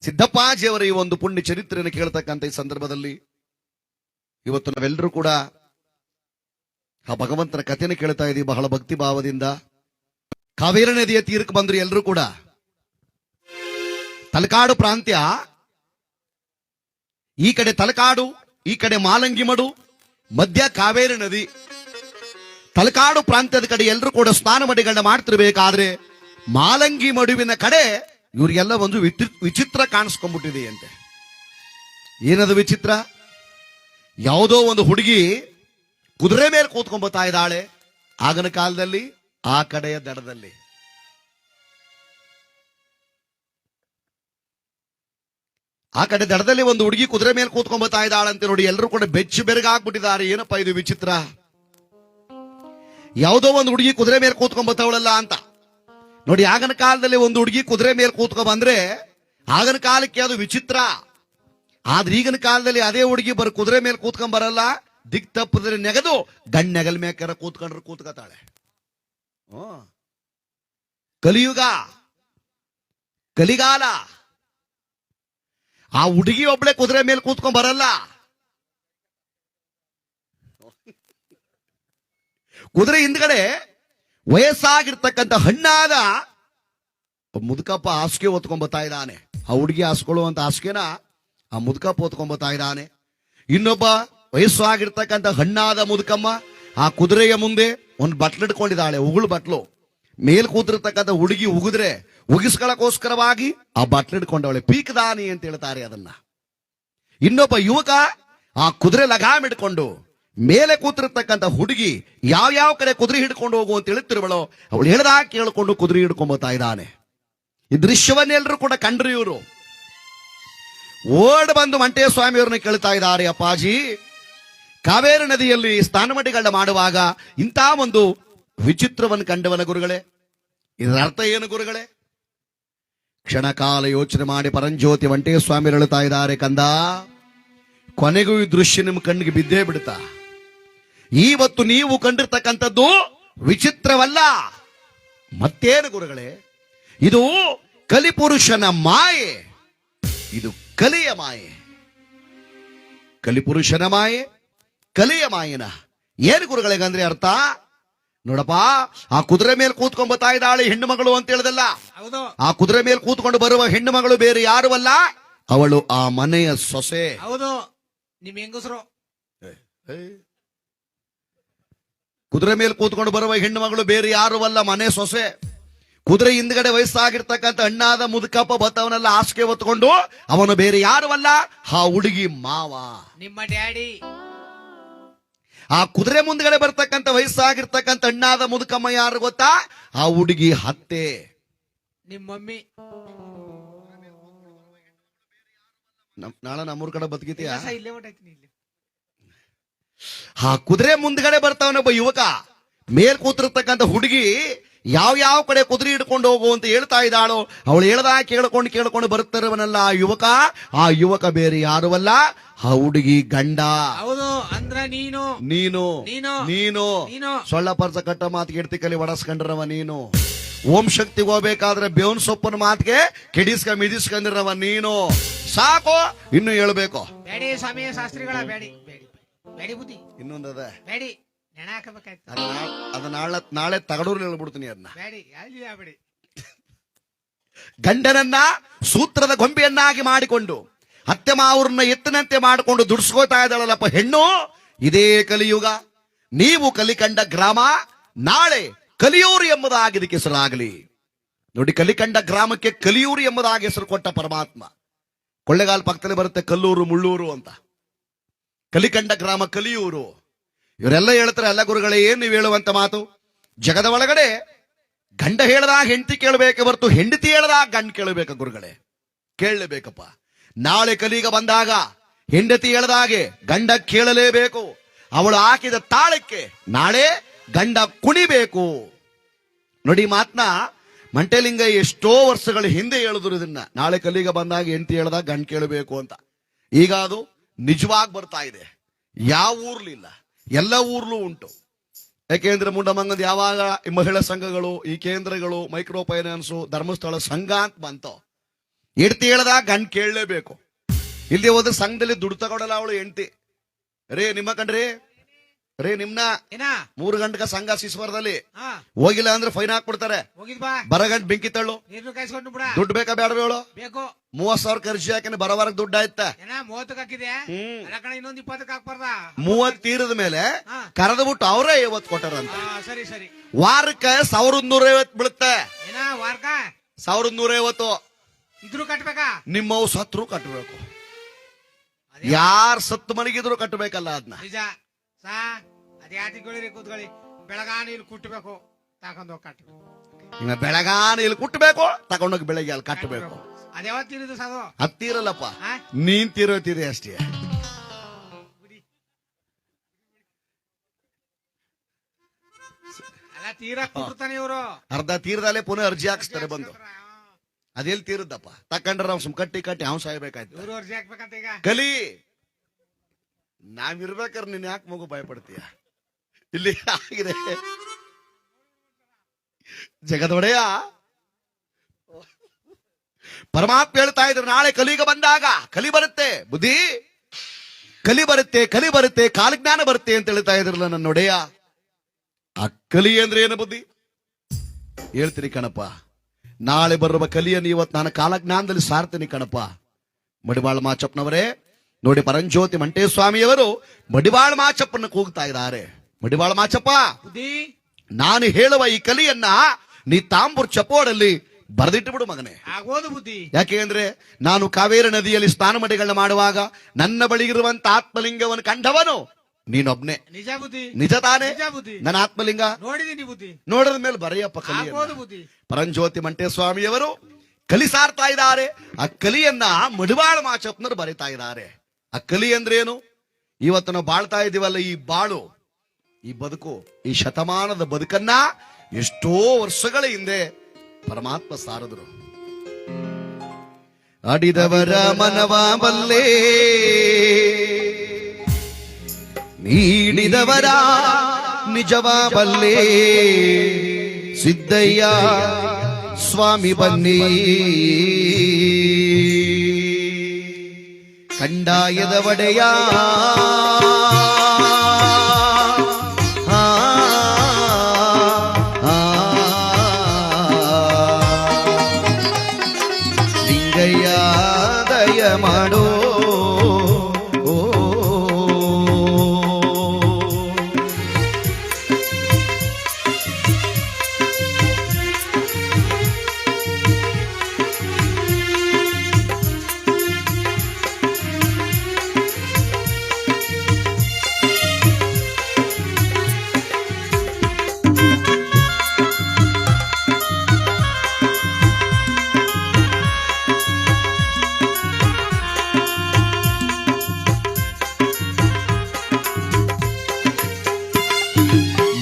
ಸಿದ್ದಪ್ಪಾಜಿಯವರ ಈ ಒಂದು ಪುಣ್ಯ ಚರಿತ್ರೆಯನ್ನು ಕೇಳ್ತಕ್ಕಂಥ ಈ ಸಂದರ್ಭದಲ್ಲಿ ಇವತ್ತು ನಾವೆಲ್ಲರೂ ಕೂಡ ಆ ಭಗವಂತನ ಕಥೆಯನ್ನು ಕೇಳ್ತಾ ಇದೀವಿ ಬಹಳ ಭಕ್ತಿ ಭಾವದಿಂದ. ಕಾವೇರಿ ನದಿಯ ತೀರಕ್ಕೆ ಬಂದ್ರು ಎಲ್ಲರೂ ಕೂಡ. ತಲಕಾಡು ಪ್ರಾಂತ್ಯ, ಈ ಕಡೆ ತಲಕಾಡು, ಈ ಕಡೆ ಮಾಲಂಗಿಮಡು, ಮಧ್ಯ ಕಾವೇರಿ ನದಿ. ತಲಕಾಡು ಪ್ರಾಂತ್ಯದ ಕಡೆ ಎಲ್ಲರೂ ಕೂಡ ಸ್ನಾನ ಮಡಿಗಳನ್ನ ಮಾಡ್ತಿರ್ಬೇಕಾದ್ರೆ ಮಾಲಂಗಿ ಮಡುವಿನ ಕಡೆ ಇವ್ರಿಗೆಲ್ಲ ಒಂದು ವಿಚಿತ್ರ ಕಾಣಿಸ್ಕೊಂಡ್ಬಿಟ್ಟಿದೆ ಅಂತೆ. ಏನದು ವಿಚಿತ್ರ? ಯಾವುದೋ ಒಂದು ಹುಡುಗಿ ಕುದುರೆ ಮೇಲೆ ಕೂತ್ಕೊಂಡ್ಬತ್ತಾ ಇದ್ದಾಳೆ. ಆಗಿನ ಕಾಲದಲ್ಲಿ ಆ ಕಡೆಯ ದಡದಲ್ಲಿ ಒಂದು ಹುಡುಗಿ ಕುದುರೆ ಮೇಲೆ ಕೂತ್ಕೊಂಡ್ಬತ್ತಾ ಇದ್ದಾಳಂತೆ. ನೋಡಿ, ಎಲ್ಲರೂ ಕೂಡ ಬೆಚ್ಚು ಬೆರಗಾಗ್ಬಿಟ್ಟಿದ್ದಾರೆ. ಏನಪ್ಪಾ ಇದು ವಿಚಿತ್ರ? ಯಾವುದೋ ಒಂದು ಹುಡುಗಿ ಕುದುರೆ ಮೇಲೆ ಕೂತ್ಕೊಂಡ್ಬತ್ತವಳಲ್ಲ ಅಂತ. ನೋಡಿ, ಆಗಿನ ಕಾಲದಲ್ಲಿ ಒಂದು ಹುಡುಗಿ ಕುದುರೆ ಮೇಲೆ ಕೂತ್ಕೊಂಡ್ ಬಂದ್ರೆ ಆಗಿನ ಕಾಲಕ್ಕೆ ಅದು ವಿಚಿತ್ರ. ಆದ್ರೆ ಈಗಿನ ಕಾಲದಲ್ಲಿ ಅದೇ ಹುಡುಗಿ ಕುದುರೆ ಮೇಲೆ ಕೂತ್ಕೊಂಡ್ ಬರಲ್ಲ, ದಿಕ್ ತಪ್ಪಿದ್ರೆ ನೆಗೆದು ಗಣ್ಣೆಗಲ್ ಮೇಕರ ಕೂತ್ಕೊಂಡ್ರೆ ಕೂತ್ಕತಾಳೆ. ಕಲಿಯುಗ, ಕಲಿಗಾಲ. ಆ ಹುಡುಗಿ ಒಬ್ಳೆ ಕುದುರೆ ಮೇಲೆ ಕೂತ್ಕೊಂಡ್ ಬರಲ್ಲ. ಕುದುರೆ ಹಿಂದ್ಗಡೆ ವಯಸ್ಸಾಗಿರ್ತಕ್ಕಂಥ ಹಣ್ಣಾದ ಮುದುಕಪ್ಪ ಹಾಸಿಗೆ ಹೊತ್ಕೊಂಡ್ಬತ್ತಾ ಇದ್ದಾನೆ. ಆ ಹುಡುಗಿ ಹಾಸ್ಕೊಳ್ಳುವಂತ ಹಾಸಿಗೆನ ಆ ಮುದುಕಪ್ಪ ಹೊತ್ಕೊಂಡ್ಬತ್ತಾ ಇದ್ದಾನೆ. ಇನ್ನೊಬ್ಬ ವಯಸ್ಸಾಗಿರ್ತಕ್ಕಂಥ ಹಣ್ಣಾದ ಮುದುಕಮ್ಮ ಆ ಕುದುರೆಯ ಮುಂದೆ ಒಂದು ಬಟ್ಲಿಟ್ಕೊಂಡಿದ್ದಾಳೆ, ಉಗುಳು ಬಟ್ಲು. ಮೇಲ್ ಕೂತಿರ್ತಕ್ಕಂಥ ಹುಡುಗಿ ಉಗಿದ್ರೆ ಉಗಿಸ್ಕೊಳ್ಳೋಕೋಸ್ಕರವಾಗಿ ಆ ಬಟ್ಲಿಟ್ಕೊಂಡವಳೆ, ಪೀಕದಾನಿ ಅಂತ ಹೇಳ್ತಾರೆ ಅದನ್ನ. ಇನ್ನೊಬ್ಬ ಯುವಕ ಆ ಕುದುರೆ ಲಗಾಮ್ ಹಿಡ್ಕೊಂಡು ಮೇಲೆ ಕೂತಿರ್ತಕ್ಕಂಥ ಹುಡುಗಿ ಯಾವ ಕಡೆ ಕುದುರೆ ಹಿಡ್ಕೊಂಡು ಹೋಗು ಅಂತ ಹೇಳ್ತಿರುವಳು, ಅವಳು ಹೇಳ್ದಾಗ ಕೇಳ್ಕೊಂಡು ಕುದುರೆ ಹಿಡ್ಕೊಂಡ್ಬತ್ತಾ ಇದ್ದಾನೆ. ಈ ದೃಶ್ಯವನ್ನೆಲ್ಲರೂ ಕೂಡ ಕಂಡ್ರು. ಇವರು ಓಡ್ ಬಂದು ಮಂಟೇಶ ಸ್ವಾಮಿಯವ್ರನ್ನ ಕೇಳ್ತಾ ಇದ್ದಾರೆ, ಅಪ್ಪಾಜಿ, ಕಾವೇರಿ ನದಿಯಲ್ಲಿ ಸ್ನಾನಮಡಿಗಳನ್ನ ಮಾಡುವಾಗ ಇಂಥ ಒಂದು ವಿಚಿತ್ರವನ್ನು ಕಂಡವನ ಗುರುಗಳೇ, ಇದರ ಅರ್ಥ ಏನು ಗುರುಗಳೇ? ಕ್ಷಣಕಾಲ ಯೋಚನೆ ಮಾಡಿ ಪರಂಜ್ಯೋತಿ ಮಂಟೇಶ ಸ್ವಾಮಿಯವರು ಹೇಳ್ತಾ ಇದ್ದಾರೆ, ಕಂದ, ಕೊನೆಗೂ ಈ ದೃಶ್ಯ ನಿಮ್ಮ ಕಣ್ಣಿಗೆ ಬಿದ್ದೇ ಬಿಡುತ್ತಾ. ಇವತ್ತು ನೀವು ಕಂಡಿರ್ತಕ್ಕಂಥದ್ದು ವಿಚಿತ್ರವಲ್ಲ, ಮತ್ತೇನು ಗುರುಗಳೇ? ಇದು ಕಲಿಪುರುಷನ ಮಾಯೆ, ಇದು ಕಲಿಯ ಮಾಯೆ. ಕಲಿಪುರುಷನ ಮಾಯೆ, ಕಲಿಯ ಮಾಯನ ಏನು ಗುರುಗಳಿಗಂದ್ರೆ ಅರ್ಥ? ನೋಡಪ್ಪ, ಆ ಕುದುರೆ ಮೇಲೆ ಕೂತ್ಕೊಂಡ್ ಬರ್ತಾ ಇದ್ದಾಳೆ ಹೆಣ್ಣು ಮಗಳು ಅಂತ ಹೇಳ್ದಲ್ಲ, ಆ ಕುದುರೆ ಮೇಲೆ ಕೂತ್ಕೊಂಡು ಬರುವ ಹೆಣ್ಣು ಮಗಳು ಬೇರೆ ಯಾರು ಅಲ್ಲ, ಅವಳು ಆ ಮನೆಯ ಸೊಸೆ. ಹೌದು, ನಿಮ್ ಹೆಂಗಸರು. ಕುದುರೆ ಮೇಲೆ ಕೂತ್ಕೊಂಡು ಬರುವ ಹೆಣ್ಣು ಮಗಳು ಬೇರೆ ಯಾರು ಅಲ್ಲ, ಮನೆ ಸೊಸೆ. ಕುದುರೆ ಹಿಂದ್ಗಡೆ ವಯಸ್ಸಾಗಿರ್ತಕ್ಕಂಥ ಅಣ್ಣಾದ ಮುದುಕಪ್ಪ ಬತ್ತವನೆಲ್ಲ ಹಾಸಿಗೆ ಹೊತ್ಕೊಂಡು ಅವನು ಬೇರೆ ಯಾರು ಅಲ್ಲ, ಆ ಹುಡುಗಿ ಮಾವ, ನಿಮ್ಮ ಡ್ಯಾಡಿ. ಆ ಕುದುರೆ ಮುಂದ್ಗಡೆ ಬರ್ತಕ್ಕಂಥ ವಯಸ್ಸಾಗಿರ್ತಕ್ಕಂಥ ಅಣ್ಣಾದ ಮುದುಕಮ್ಮ ಯಾರು ಗೊತ್ತಾ? ಆ ಹುಡುಗಿ ಹತ್ತೆ, ನಿಮ್ಮ ಮಮ್ಮಿ. ನಾಳೆ ನಮ್ಮೂರ್ ಕಡೆ ಬದುಕಿತೀಯ? ಇಲ್ಲೇ ಹೊಂಟೈತಿ. ಆ ಕುದುರೆ ಮುಂದ್ಗಡೆ ಬರ್ತಾವನೊಬ್ಬ ಯುವಕ, ಮೇಲ್ ಕೂತಿರ್ತಕ್ಕಂಥ ಹುಡುಗಿ ಯಾವ ಕಡೆ ಕುದುರೆ ಹಿಡ್ಕೊಂಡು ಹೋಗು ಅಂತ ಹೇಳ್ತಾ ಇದ್ದಾಳೋ, ಅವಳು ಹೇಳ್ದಾಗ ಕೇಳ್ಕೊಂಡು ಬರ್ತಿರವನಲ್ಲ ಆ ಯುವಕ ಬೇರೆ ಯಾರು ಅಲ್ಲ, ಆ ಹುಡುಗಿ ಗಂಡ. ಹೌದು, ಅಂದ್ರ ನೀನು ನೀನು ನೀನು ನೀನು ನೀನು ಸೊಳ್ಳ ಪರ್ಸ ಕಟ್ಟ ಮಾತಿಗೆ ಎಡ್ತಿ ಕಲಿ ಒಡಸ್ಕೊಂಡ್ರವ ನೀನು. ಓಂ ಶಕ್ತಿಗೆ ಹೋಗ್ಬೇಕಾದ್ರೆ ಬೇವನ್ ಸೊಪ್ಪನ ಮಾತಿಗೆ ಮಿದಿಸ್ಕೊಂಡಿರವ ನೀನು. ಸಾಕು, ಇನ್ನು ಹೇಳ್ಬೇಕು? ಬೇಡಿ ಸ್ವಾಮಿ ಶಾಸ್ತ್ರಿಗಳ, ಬೇಡಿ ಬೇಡಿ ಬೇಡಿ ಬುದ್ಧಿ. ಇನ್ನೊಂದದ ಬೇಡಿ, ನೆಣ ಹಾಕಬೇಕಾಯ್ತು. ಅದ ನಾಳೆ ತಗಡೂರು ಹೇಳ್ಬಿಡ್ತೀನಿ ಅದನ್ನ. ಬೇಡಿ, ಬೇಡಿ. ಗಂಡನನ್ನ ಸೂತ್ರದ ಗೊಂಬೆಯನ್ನಾಗಿ ಮಾಡಿಕೊಂಡು ಅತ್ತೆ ಮಾವರನ್ನ ಎತ್ತನಂತೆ ಮಾಡಿಕೊಂಡು ದುಡ್ಸ್ಕೋತಾ ಇದ್ದಾಳಲ್ಲಪ್ಪ ಹೆಣ್ಣು. ಇದೇ ಕಲಿಯುಗ. ನೀವು ಕಲಿಕಂಡ ಗ್ರಾಮ ನಾಳೆ ಕಲಿಯೂರು ಎಂಬುದಾಗಿ ಇದಕ್ಕೆ ಹೆಸರಾಗಲಿ. ನೋಡಿ, ಕಲಿಕಂಡ ಗ್ರಾಮಕ್ಕೆ ಕಲಿಯೂರು ಎಂಬುದಾಗಿ ಹೆಸರು ಕೊಟ್ಟ ಪರಮಾತ್ಮ. ಕೊಳ್ಳೆಗಾಲ ಪಕ್ಕದಲ್ಲಿ ಬರುತ್ತೆ ಕಲ್ಲೂರು ಮುಳ್ಳೂರು ಅಂತ. ಕಲಿಕಂಡ ಗ್ರಾಮ ಕಲಿಯೂರು. ಇವರೆಲ್ಲ ಹೇಳ್ತಾರೆ, ಅಲ್ಲ ಗುರುಗಳೇ, ಏನ್ ನೀವು ಹೇಳುವಂತ ಮಾತು? ಜಗದ ಒಳಗಡೆ ಗಂಡ ಹೇಳ್ದಾಗ ಹೆಂಡತಿ ಕೇಳಬೇಕೆ ಹೊರತು ಹೆಂಡತಿ ಹೇಳ್ದಾಗ ಗಂಡ ಕೇಳಬೇಕ ಗುರುಗಳೇ? ಕೇಳಲೇಬೇಕಪ್ಪ. ನಾಳೆ ಕಲಿಗ ಬಂದಾಗ ಹೆಂಡತಿ ಹೇಳ್ದಾಗೆ ಗಂಡ ಕೇಳಲೇಬೇಕು. ಅವಳು ಹಾಕಿದ ತಾಳಕ್ಕೆ ನಾಳೆ ಗಂಡ ಕುಣಿಬೇಕು. ನೋಡಿ, ಮಾತನ್ನ ಮಂಟೇಲಿಂಗ ಎಷ್ಟೋ ವರ್ಷಗಳ ಹಿಂದೆ ಹೇಳಿದ್ರು ಇದನ್ನ. ನಾಳೆ ಕಲಿಗ ಬಂದಾಗ ಹೆಂಡತಿ ಹೇಳ್ದಾಗ ಗಂಡ ಕೇಳಬೇಕು ಅಂತ. ಈಗ ಅದು ನಿಜವಾಗಿ ಬರ್ತಾ ಇದೆ. ಯಾವ ಊರ್ಲಿಲ್ಲ, ಎಲ್ಲ ಊರ್ಲೂ ಉಂಟು. ಯಾಕೆಂದ್ರೆ ಮುಂಡಮಂಗದ ಯಾವಾಗ ಈ ಮಹಿಳಾ ಸಂಘಗಳು, ಈ ಕೇಂದ್ರಗಳು, ಮೈಕ್ರೋ ಫೈನಾನ್ಸು, ಧರ್ಮಸ್ಥಳ ಸಂಘ ಅಂತ ಬಂತೋ, ಹೆಂಡತಿ ಹೇಳ್ದ ಗಂಡ್ ಕೇಳಲೇಬೇಕು. ಇಲ್ಲಿ ಹೋದ್ರೆ ಸಂಘದಲ್ಲಿ ದುಡ್ಡು ತಗೊಳಲ್ಲ ಅವಳು ಹೆಂಡತಿ. ರೇ ನಿಮ್ಮ ಕಣ್ರಿ ರೇ ನಿಮ್ನ ಏನ 3 ಗಂಟೆಗೆ ಸಂಘ ಶಿಸ್ವರದಲ್ಲಿ ಹಾ ಹೋಗಿಲ್ಲ ಅಂದ್ರೆ ಫೈನ್ ಹಾಕ್ಬಿಡ್ತಾರೆ. ಹೋಗಿದ್ ಬಾ ಬರಗಂಟ್ ಬೆಂಕಿ ತಳ್ಳು. ನೀರ್ನು ಕಾಯಿಸ್ಕೊಂಡು ಬಿಡ. ದುಡ್ಡು ಬೇಕಾ ಬೇಡ ಹೇಳು? ಬೇಕು. 30,000 ಖರ್ಚು ಹಾಕಿನ ಬರೋವರೆಗೆ ದುಡ್ಡು ಆಯ್ತಾ? ಏನ 30ಕ್ಕೆ ಹಾಕಿದೆ ಅಲ್ಲ ಕಣ, ಇನ್ನೊಂದ್ 20ಕ್ಕೆ ಹಾಕ್ಬಾರ್ದ? 30 ತೀರದ ಮೇಲೆ ಹಾ. ಕರೆದು ಬಿಟ್ಟು ಅವರೇ 50 ಕೊಟ್ಟಾರಂತ. ಸರಿ ಸರಿ. ವಾರಕ್ಕೆ 1,150 ಬೀಳುತ್ತೆ. ಏನ ವಾರ್ಕ 1,150 ಇದ್ರು ಕಟ್ಬೇಕಾ? ನಿಮ್ಮವು ಸತ್ರು ಕಟ್ಟಬೇಕು. ಯಾರ್ ಸತ್ತು ಮನೆಗಿದ್ರು ಕಟ್ಟಬೇಕಲ್ಲ ಅದನ್ನ. ನಿಜ ಸಾ ಅದೇ ಆಟಿಗಳಿರಿ ಕೂತ್ಕೊಳ್ಳಿ. ಬೆಳಗಾನ ಇಲ್ಲಿ ಕುಟ್ಟಬೇಕು, ತಗೊಂಡ್ ಹೋಗಿ ಕಟ್ಟಬೇಕು. ಇನ್ನ ಬೆಳಗಾನ ಇಲ್ಲಿ ಕುಟ್ಟಬೇಕು, ತಗೊಂಡೋಗಿ ಬೆಳಗ್ಗೆ ಅಲ್ಲಿ ಕಟ್ಟಬೇಕು. ಅದ್ಯಾವತ್ತಿರೋದು ಸಾದು ಹತ್ತಿರಲ್ಲಪ್ಪ, ಹಾ? ನೀನ್ ತೀರೋತಿದೆ ಅಷ್ಟೇ. ಅಲ್ಲ ತೀರಾ ಕುಟ್ತಾನೆ ಇವರು. ಅರ್ಧ ತೀರದಲ್ಲೇ ಪುನಃ ಅರ್ಜಿ ಹಾಕಿಸ್ತಾರೆ ಬಂದು. ಅದೆಲ್ಲಿ ತೀರದ್ದಪ್ಪ? ತಕೊಂಡ್ರೆ ನಾವು ಸುಮ್ ಕಟ್ಟಿ ಅವ್ನು ಸಾಯ್ಬೇಕಾಯ್ತು. ಇವ್ರು ಅರ್ಜಿ ಹಾಕ್ಬೇಕಂತ ಈಗ. ಕಲಿ ನಾವಿರ್ಬೇಕಾದ್ರೆ ನೀನ್ ಯಾಕೆ ಮಗು ಭಯಪಡ್ತೀಯ? ಇಲ್ಲಿ ಆಗಿದೆ ಜಗದೊಡೆಯ. ಪರಮಾತ್ಮ ಹೇಳ್ತಾ ಇದ್ರು, ನಾಳೆ ಕಲಿಗ ಬಂದಾಗ ಕಲಿ ಬರುತ್ತೆ ಬುದ್ಧಿ, ಕಲಿ ಬರುತ್ತೆ, ಕಲಿ ಬರುತ್ತೆ, ಕಾಲಜ್ಞಾನ ಬರುತ್ತೆ ಅಂತ ಹೇಳ್ತಾ ಇದ್ರಲ್ಲ ನನ್ನ ಒಡೆಯ. ಆ ಕಲಿ ಅಂದ್ರೆ ಏನು ಬುದ್ಧಿ ಹೇಳ್ತೀನಿ ಕಣಪ್ಪ. ನಾಳೆ ಬರುವ ಕಲಿಯನ್ನು ಇವತ್ತು ನಾನು ಕಾಲಜ್ಞಾನದಲ್ಲಿ ಸಾರ್ತೀನಿ ಕಣಪ್ಪ. ಮಡಿವಾಳ ಮಾಚಪ್ಪನವರೇ ನೋಡಿ, ಪರಂಜ್ಯೋತಿ ಮಂಟೇಸ್ವಾಮಿಯವರು ಮಡಿವಾಳ ಮಾಚಪ್ಪನ ಕೂಗ್ತಾ ಇದ್ದಾರೆ. ಮಡಿವಾಳ ಮಾಚಪ್ಪ, ಬುದ್ಧಿ ನಾನು ಹೇಳುವ ಈ ಕಲಿಯನ್ನ ನೀ ತಾಂಬೂರ್ ಚಪೋಡಲ್ಲಿ ಬರೆದಿಟ್ಟು ಬಿಡು ಮಗನೇ. ಆಗೋದು ಬುದ್ಧಿ. ಯಾಕೆ ಅಂದ್ರೆ ನಾನು ಕಾವೇರಿ ನದಿಯಲ್ಲಿ ಸ್ನಾನ ಮಡಿಗಳನ್ನ ಮಾಡುವಾಗ ನನ್ನ ಬಳಿ ಇರುವಂತ ಆತ್ಮಲಿಂಗವನ್ನು ಕಂಡವನು ನೀನೊಬ್ನೇ. ನಿಜ ಬುದ್ಧಿ. ನಿಜ ತಾನೇ? ನಿಜ ಬುದ್ಧಿ. ನನ್ನ ಆತ್ಮಲಿಂಗ ನೋಡಿದೀನಿ ಬುದ್ಧಿ. ನೋಡಿದ ಮೇಲೆ ಬರೆಯಪ್ಪ ಕಲಿ. ಆಗೋದು ಬುದ್ಧಿ. ಪರಂಜ್ಯೋತಿ ಮಂಟೇಸ್ವಾಮಿಯವರು ಕಲಿ ಸಾರ್ತಾ ಇದ್ದಾರೆ. ಆ ಕಲಿಯನ್ನ ಮಡಿವಾಳ ಮಾಚಪ್ಪನವರು ಬರೀತಾ ಇದ್ದಾರೆ. ಆ ಕಲಿ ಅಂದ್ರೆ ಏನು? ಇವತ್ತು ನಾವು ಬಾಳ್ತಾ ಇದೀವಲ್ಲ, ಈ ಬಾಳು, ಈ ಬದುಕು, ಈ ಶತಮಾನದ ಬದುಕನ್ನ ಎಷ್ಟೋ ವರ್ಷಗಳ ಹಿಂದೆ ಪರಮಾತ್ಮ ಸಾರದರು. ಆಡಿದವರ ಮನವ ಬಲ್ಲೆ, ನೀಡಿದವರ ನಿಜವ ಬಲ್ಲೆ, ಸಿದ್ದಯ್ಯ ಸ್ವಾಮಿ ಬನ್ನಿ, ಕಂಡಾಯದ ಒಡೆಯ ಲಿಂಗಯ್ಯ ದಯ ಮಾಡೋ.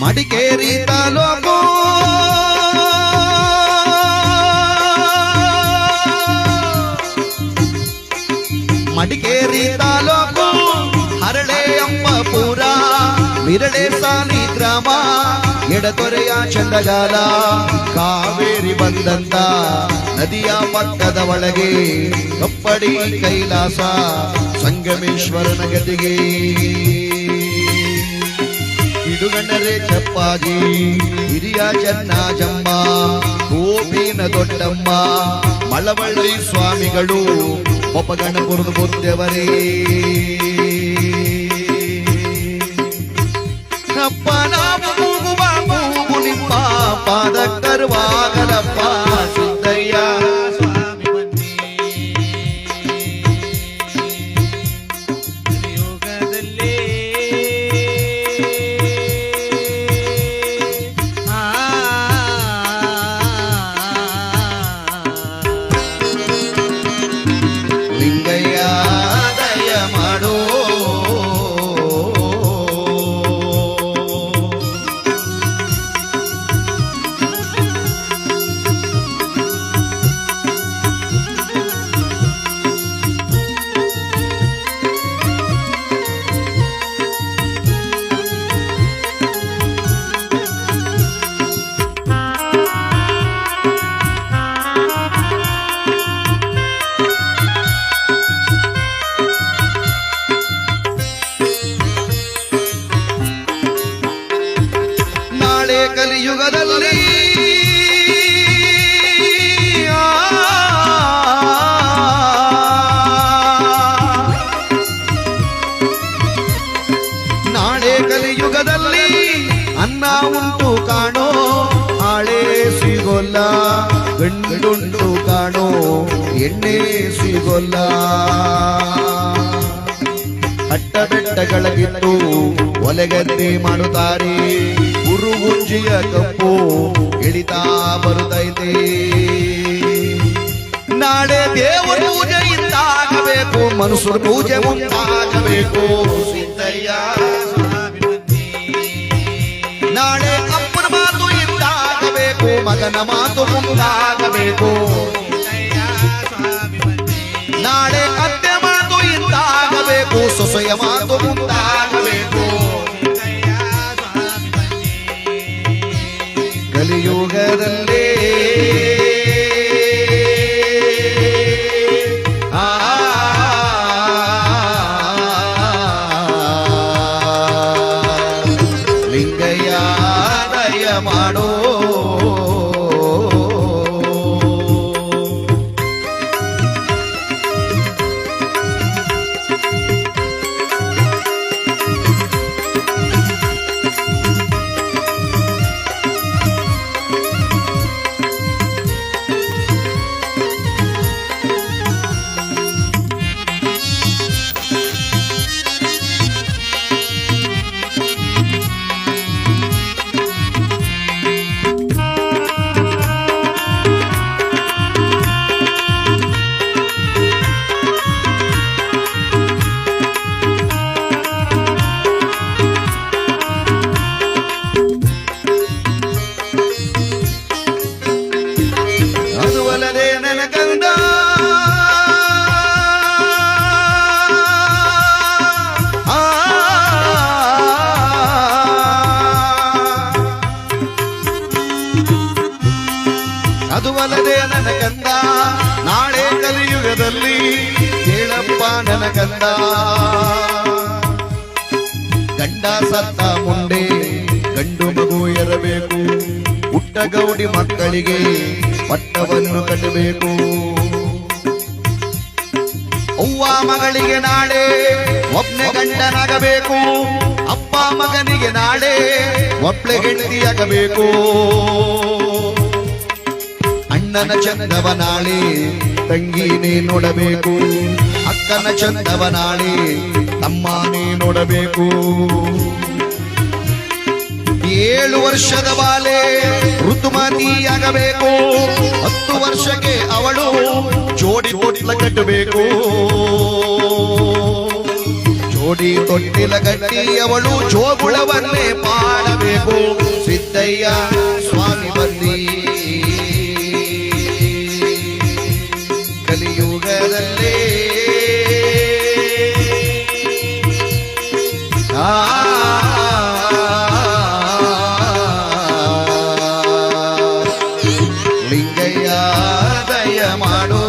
ಮಡಿಕೇರಿ ತಾಲೂಕು ಮಡಿಕೇರಿ ತಾಲೂಕು ಹರಳೆ ಅಂಬಪುರ ಮಿರಳೆ ಸಾಲಿ ಗ್ರಾಮ ಎಡತೊರೆಯ ಚಂದಗಾಲ ಕಾವೇರಿ ಬಂದಂತ ನದಿಯ ಪಕ್ಕದ ಒಳಗೆ ಕಪ್ಪಡಿ ಕೈಲಾಸ ಸಂಗಮೇಶ್ವರನ ಗದಿಗೆ ಇಡುಗಣ್ಣರೆ ಚಪ್ಪಾಜಿ ಹಿರಿಯ ಜನ್ನಾಜಮ್ಮ ಗೋಪಿನ ದೊಡ್ಡಮ್ಮ ಮಳವಳ್ಳಿ ಸ್ವಾಮಿಗಳು ಒಪ್ಪಗಣಪುರದ ಬುದ್ಧವರೇ ಅಪ್ಪನ ಮೂಗುವ ಮೂಗು ನಿಮ್ಮ ಪಾದಕ್ಕರುವಾಗಲಪ್ಪ ಸಿದ್ದಯ್ಯ ಸ್ವಾಮಿ ಬನ್ನಿ ಯೋಗದಲ್ಲಿ. ಲಿಂಗಯ್ಯ ದಯ ಮಾಡೋ. ಎಣ್ಣೆ ಸಿಗೋಲ್ಲ. ಹಟ್ಟ ಬೆಟ್ಟಗಳ ಗಿಟ್ಟು ಒಲೆಗದ್ದೆ ಮಾಡುತ್ತಾರೆ, ಉರುಗುಂಜಿಯ ಕಪ್ಪು ಇಳಿತಾ ಬರುತ್ತೈತೆ. ನಾಳೆ ದೇವರ ಪೂಜೆ ಇಂದಾಗಬೇಕು, ಮನುಷ್ಯರ ಪೂಜೆ ಮುಂದಾಗಬೇಕು ಸಿದ್ದಯ್ಯ. ನಾಳೆ ಅಪ್ಪನ ಮಾತು ಇಂದಾಗಬೇಕು, ಮಗನ ಮಾತು ಮುಂದಾಗಬೇಕು. ನಾಳೆ ಅತ್ತೆ ಮಾತು ಇಂದಾಗಬೇಕು, ಸೊಸೆಯ ಮಾತು ಮುಂದಾಗಬೇಕು. ಕಲಿಯುಗದಲ್ಲೇ ಲಿಂಗಯ್ಯ ದಯ ಮಾಡೋ. ಅದುವಲ್ಲದೆ ನನ್ನ ಕಂದ ಅದುವಲ್ಲದೆ ನನ್ನ ಕಂದ, ನಾಳೆ ಕಲಿಯುಗದಲ್ಲಿ ಕೇಳಪ್ಪ ನನ್ನ ಕಂದ. ಗಂಡ ಸತ್ತ ಮುಂದೆ ಗಂಡು ಮಗು ಇರಬೇಕು, ಹುಟ್ಟ ಗೌಡಿ ಮಕ್ಕಳಿಗೆ ಪಟ್ಟವನ್ನು ಕಟ್ಟಬೇಕು. ಅವ್ವ ಮಗಳಿಗೆ ನಾಳೆ ಒಬ್ಬನೇ ಗಂಡನಾಗಬೇಕು, ಅಪ್ಪ ಮಗನಿಗೆ ನಾಳೆ ಒಬ್ಳೆ ಹೆಂಡತಿಯಾಗಬೇಕು. ಅಣ್ಣನ ಚಂದವ ನಾಳೆ ತಂಗಿನೇ ನೋಡಬೇಕು, ಅಕ್ಕನ ಚಂದವ ನಾಳೆ ತಮ್ಮನೇ ನೋಡಬೇಕು. 7 ವರ್ಷದ ಬಾಲೆ ಋತುಮತಿಯಾಗಬೇಕು, 10 ವರ್ಷಕ್ಕೆ ಅವಳು ಜೋಡಿ ತೊಟ್ಟಿಲ ಕಟ್ಟಬೇಕು. ಜೋಡಿ ತೊಟ್ಟಿಲ ಕಟ್ಟಿ ಅವಳು ಜೋಗುಳವನ್ನೇ ಪಾಡಬೇಕು. ಸಿದ್ದಯ್ಯ ಸ್ವಾಮಿ ಬನ್ನಿ ಕಲಿಯುಗದಲ್ಲೇ. ಲಿಂಗಯ್ಯ ದಯ ಮಾಡೋ.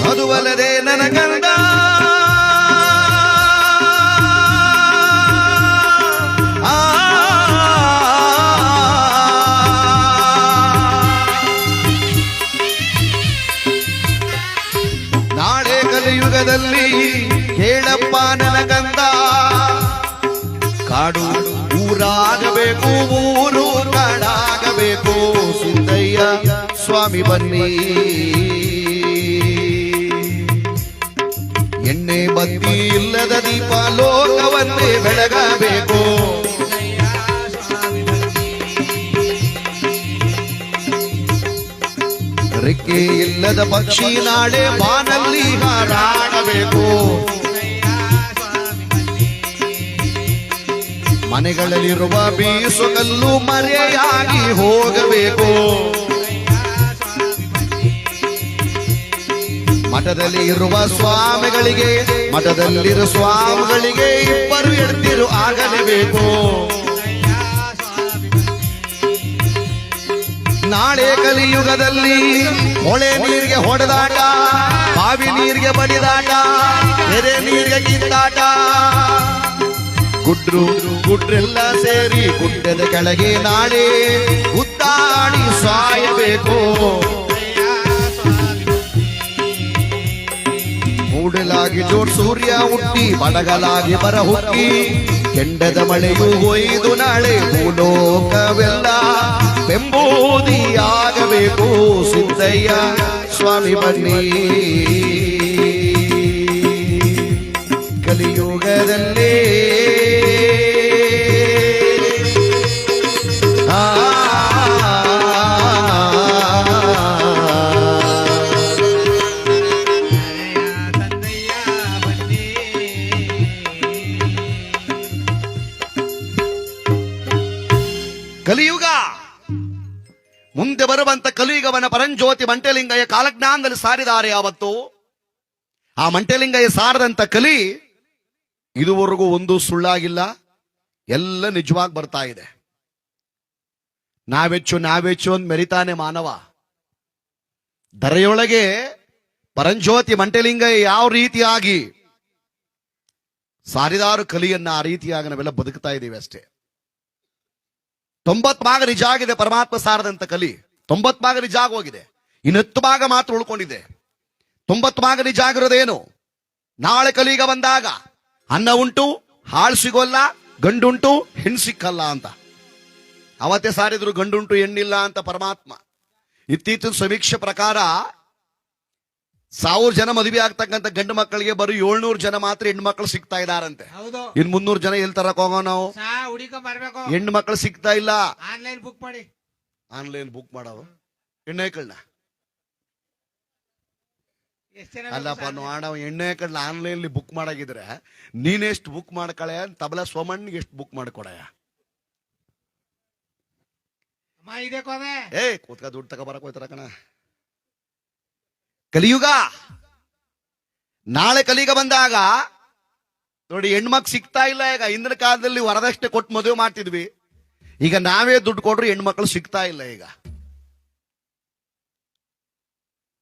ಅದುವಲ್ಲದೆ ನನ್ನ ಗಂಡ ನಾಳೆ ಕಲಿಯುಗದಲ್ಲಿ ಕೇಳಪ್ಪ ನನ್ನ ಗಂಡ, ಕಾಡು ಊರಾಗಬೇಕು, ಊರು ಕಾಡಾಗಬೇಕು. ಸಿದ್ದಯ್ಯ ಸ್ವಾಮಿ ಬನ್ನಿ ಎಣ್ಣೆ ಬತ್ತಿ ಇಲ್ಲದ ದೀಪ ಲೋಕವನ್ನೇ ಬೆಳಗಬೇಕು. ರೆಕ್ಕೆ ಇಲ್ಲದ ಪಕ್ಷಿ ನಾಳೆ ಬಾನಲ್ಲಿ ಹಾರಾಡಬೇಕು. ಮನೆಗಳಲ್ಲಿರುವ ಬೀಸುಗಲ್ಲು ಮರೆಯಾಗಿ ಹೋಗಬೇಕು. ಮಠದಲ್ಲಿ ಇರುವ ಸ್ವಾಮಿಗಳಿಗೆ ಮಠದಲ್ಲಿರುವ ಸ್ವಾಮಿಗಳಿಗೆ ಇಬ್ಬರು ಎಡ್ತಿರು ಆಗಲೇಬೇಕು. ನಾಳೆ ಕಲಿಯುಗದಲ್ಲಿ ಹೊಳೆ ನೀರಿಗೆ ಹೊಡೆದಾಟ, ಬಾವಿ ನೀರಿಗೆ ಬಡಿದಾಟ, ಕೆರೆ ನೀರಿಗೆ ಕಿತ್ತಾಟ. ಗುಡ್ರೆಲ್ಲ ಸೇರಿ ಗುಡ್ಡದ ಕೆಳಗೆ ನಾಳೆ ಉದ್ದಾಡಿ ಸಾಯಬೇಕು. ಮೂಡಲಾಗಿ ಜೋಡ್ ಸೂರ್ಯ ಹುಟ್ಟಿ ಬಡಗಲಾಗಿ ಬರ ಹುಟ್ಟಿ ಕೆಂಡದ ಮಳೆಯು ಒಯ್ದು ನಾಳೆ ಭೂಲೋಕವೆಲ್ಲ ಬೆಂಬೂದಿಯಾಗಬೇಕು. ಸಿದ್ದಯ್ಯ ಸ್ವಾಮಿ ಬನ್ನಿ ಕಲಿಯುಗದಲ್ಲೇ ಕಲಿಯುಗ ಮುಂದೆ ಬರುವಂತ ಕಲಿಯುಗವನ ಪರಂಜ್ಯೋತಿ ಮಂಟಲಿಂಗಯ್ಯ ಕಾಲಜ್ಞಾನದಲ್ಲಿ ಸಾರಿದ್ದಾರೆ. ಯಾವತ್ತು ಆ ಮಂಟಲಿಂಗಯ್ಯ ಸಾರದಂತ ಕಲಿ ಇದುವರೆಗೂ ಒಂದು ಸುಳ್ಳಾಗಿಲ್ಲ, ಎಲ್ಲ ನಿಜವಾಗಿ ಬರ್ತಾ ಇದೆ. ನಾವೆಚ್ಚು ಅಂತ ಮೆರಿತಾನೆ ಮಾನವ. ಧರೆಯೊಳಗೆ ಪರಂಜ್ಯೋತಿ ಮಂಟಲಿಂಗಯ್ಯ ಯಾವ ರೀತಿಯಾಗಿ ಸಾರಿದಾರು ಕಲಿಯನ್ನ ಆ ರೀತಿಯಾಗಿ ನಾವೆಲ್ಲ ಬದುಕ್ತಾ ಇದ್ದೀವಿ ಅಷ್ಟೇ. 90 ಭಾಗ ನಿಜ ಆಗಿದೆ ಪರಮಾತ್ಮ ಸಾರದಂತ ಕಲಿ. 90 ಭಾಗ ನಿಜ ಆಗೋಗಿದೆ, ಇನ್ನು 10 ಭಾಗ ಮಾತ್ರ ಉಳ್ಕೊಂಡಿದೆ. 90 ಭಾಗ ನಿಜ ಆಗಿರೋದೇನು? ನಾಳೆ ಕಲಿಗ ಬಂದಾಗ ಅನ್ನ ಉಂಟು ಹಾಳು ಸಿಗೋಲ್ಲ, ಗಂಡುಂಟು ಹೆಣ್ಣು ಸಿಕ್ಕಲ್ಲ ಅಂತ ಅವತ್ತೇ ಸಾರಿದ್ರು. ಗಂಡುಂಟು ಹೆಣ್ಣಿಲ್ಲ ಅಂತ ಪರಮಾತ್ಮ. ಇತ್ತೀಚಿನ ಸಮೀಕ್ಷೆ ಪ್ರಕಾರ 1000 ಜನ ಮದುವೆ ಆಗ್ತಕ್ಕಂಥ ಗಂಡು ಮಕ್ಕಳಿಗೆ ಬರೀ 700 ಜನ ಮಾತ್ರ ಹೆಣ್ಣು ಮಕ್ಕಳು ಸಿಗ್ತಾ ಇದಾರಂತೆ. ಇನ್ 300 ಜನ ಎಲ್ಲಿ ತರಕ್ ಹೋಗೋ ನಾವು? ಹೆಣ್ಣು ಮಕ್ಕಳು ಸಿಗ್ತಾ ಇಲ್ಲ. ಆನ್ಲೈನ್ ಬುಕ್ ಮಾಡಿ. ಆನ್ಲೈನ್ ಬುಕ್ ಮಾಡವ ಹೆಣ್ಣೈಕಳ್ನ ಅಲ್ಲಪ್ಪ ನಾವು ಹೆಣ್ಣೈಕಳ್ನ ಆನ್ಲೈನ್ ಬುಕ್ ಮಾಡಾಗಿದ್ರೆ ನೀನೆಷ್ಟು ಬುಕ್ ಮಾಡ್ಕಳೆ ತಬಲ ಸೋಮಣ್ಣಿಗೆ ಎಷ್ಟು ಬುಕ್ ಮಾಡ್ಕೊಡಯ? ಏ ಕೂತ್ಕ ದುಡ್ಡು ತಗ ಬರಕ್ ಹೋಯ್ತಾರ ಕಣ. ಕಲಿಯುಗ ನಾಳೆ ಕಲಿಯುಗ ಬಂದಾಗ ನೋಡಿ ಹೆಣ್ಮಕ್ ಸಿಗ್ತಾ ಇಲ್ಲ. ಈಗ ಹಿಂದಿನ ಕಾಲದಲ್ಲಿ ವರದಕ್ಷಿಣೆ ಕೊಟ್ಟು ಮದುವೆ ಮಾಡ್ತಿದ್ವಿ, ಈಗ ನಾವೇ ದುಡ್ಡು ಕೊಟ್ರು ಹೆಣ್ಮಕ್ಳು ಸಿಗ್ತಾ ಇಲ್ಲ.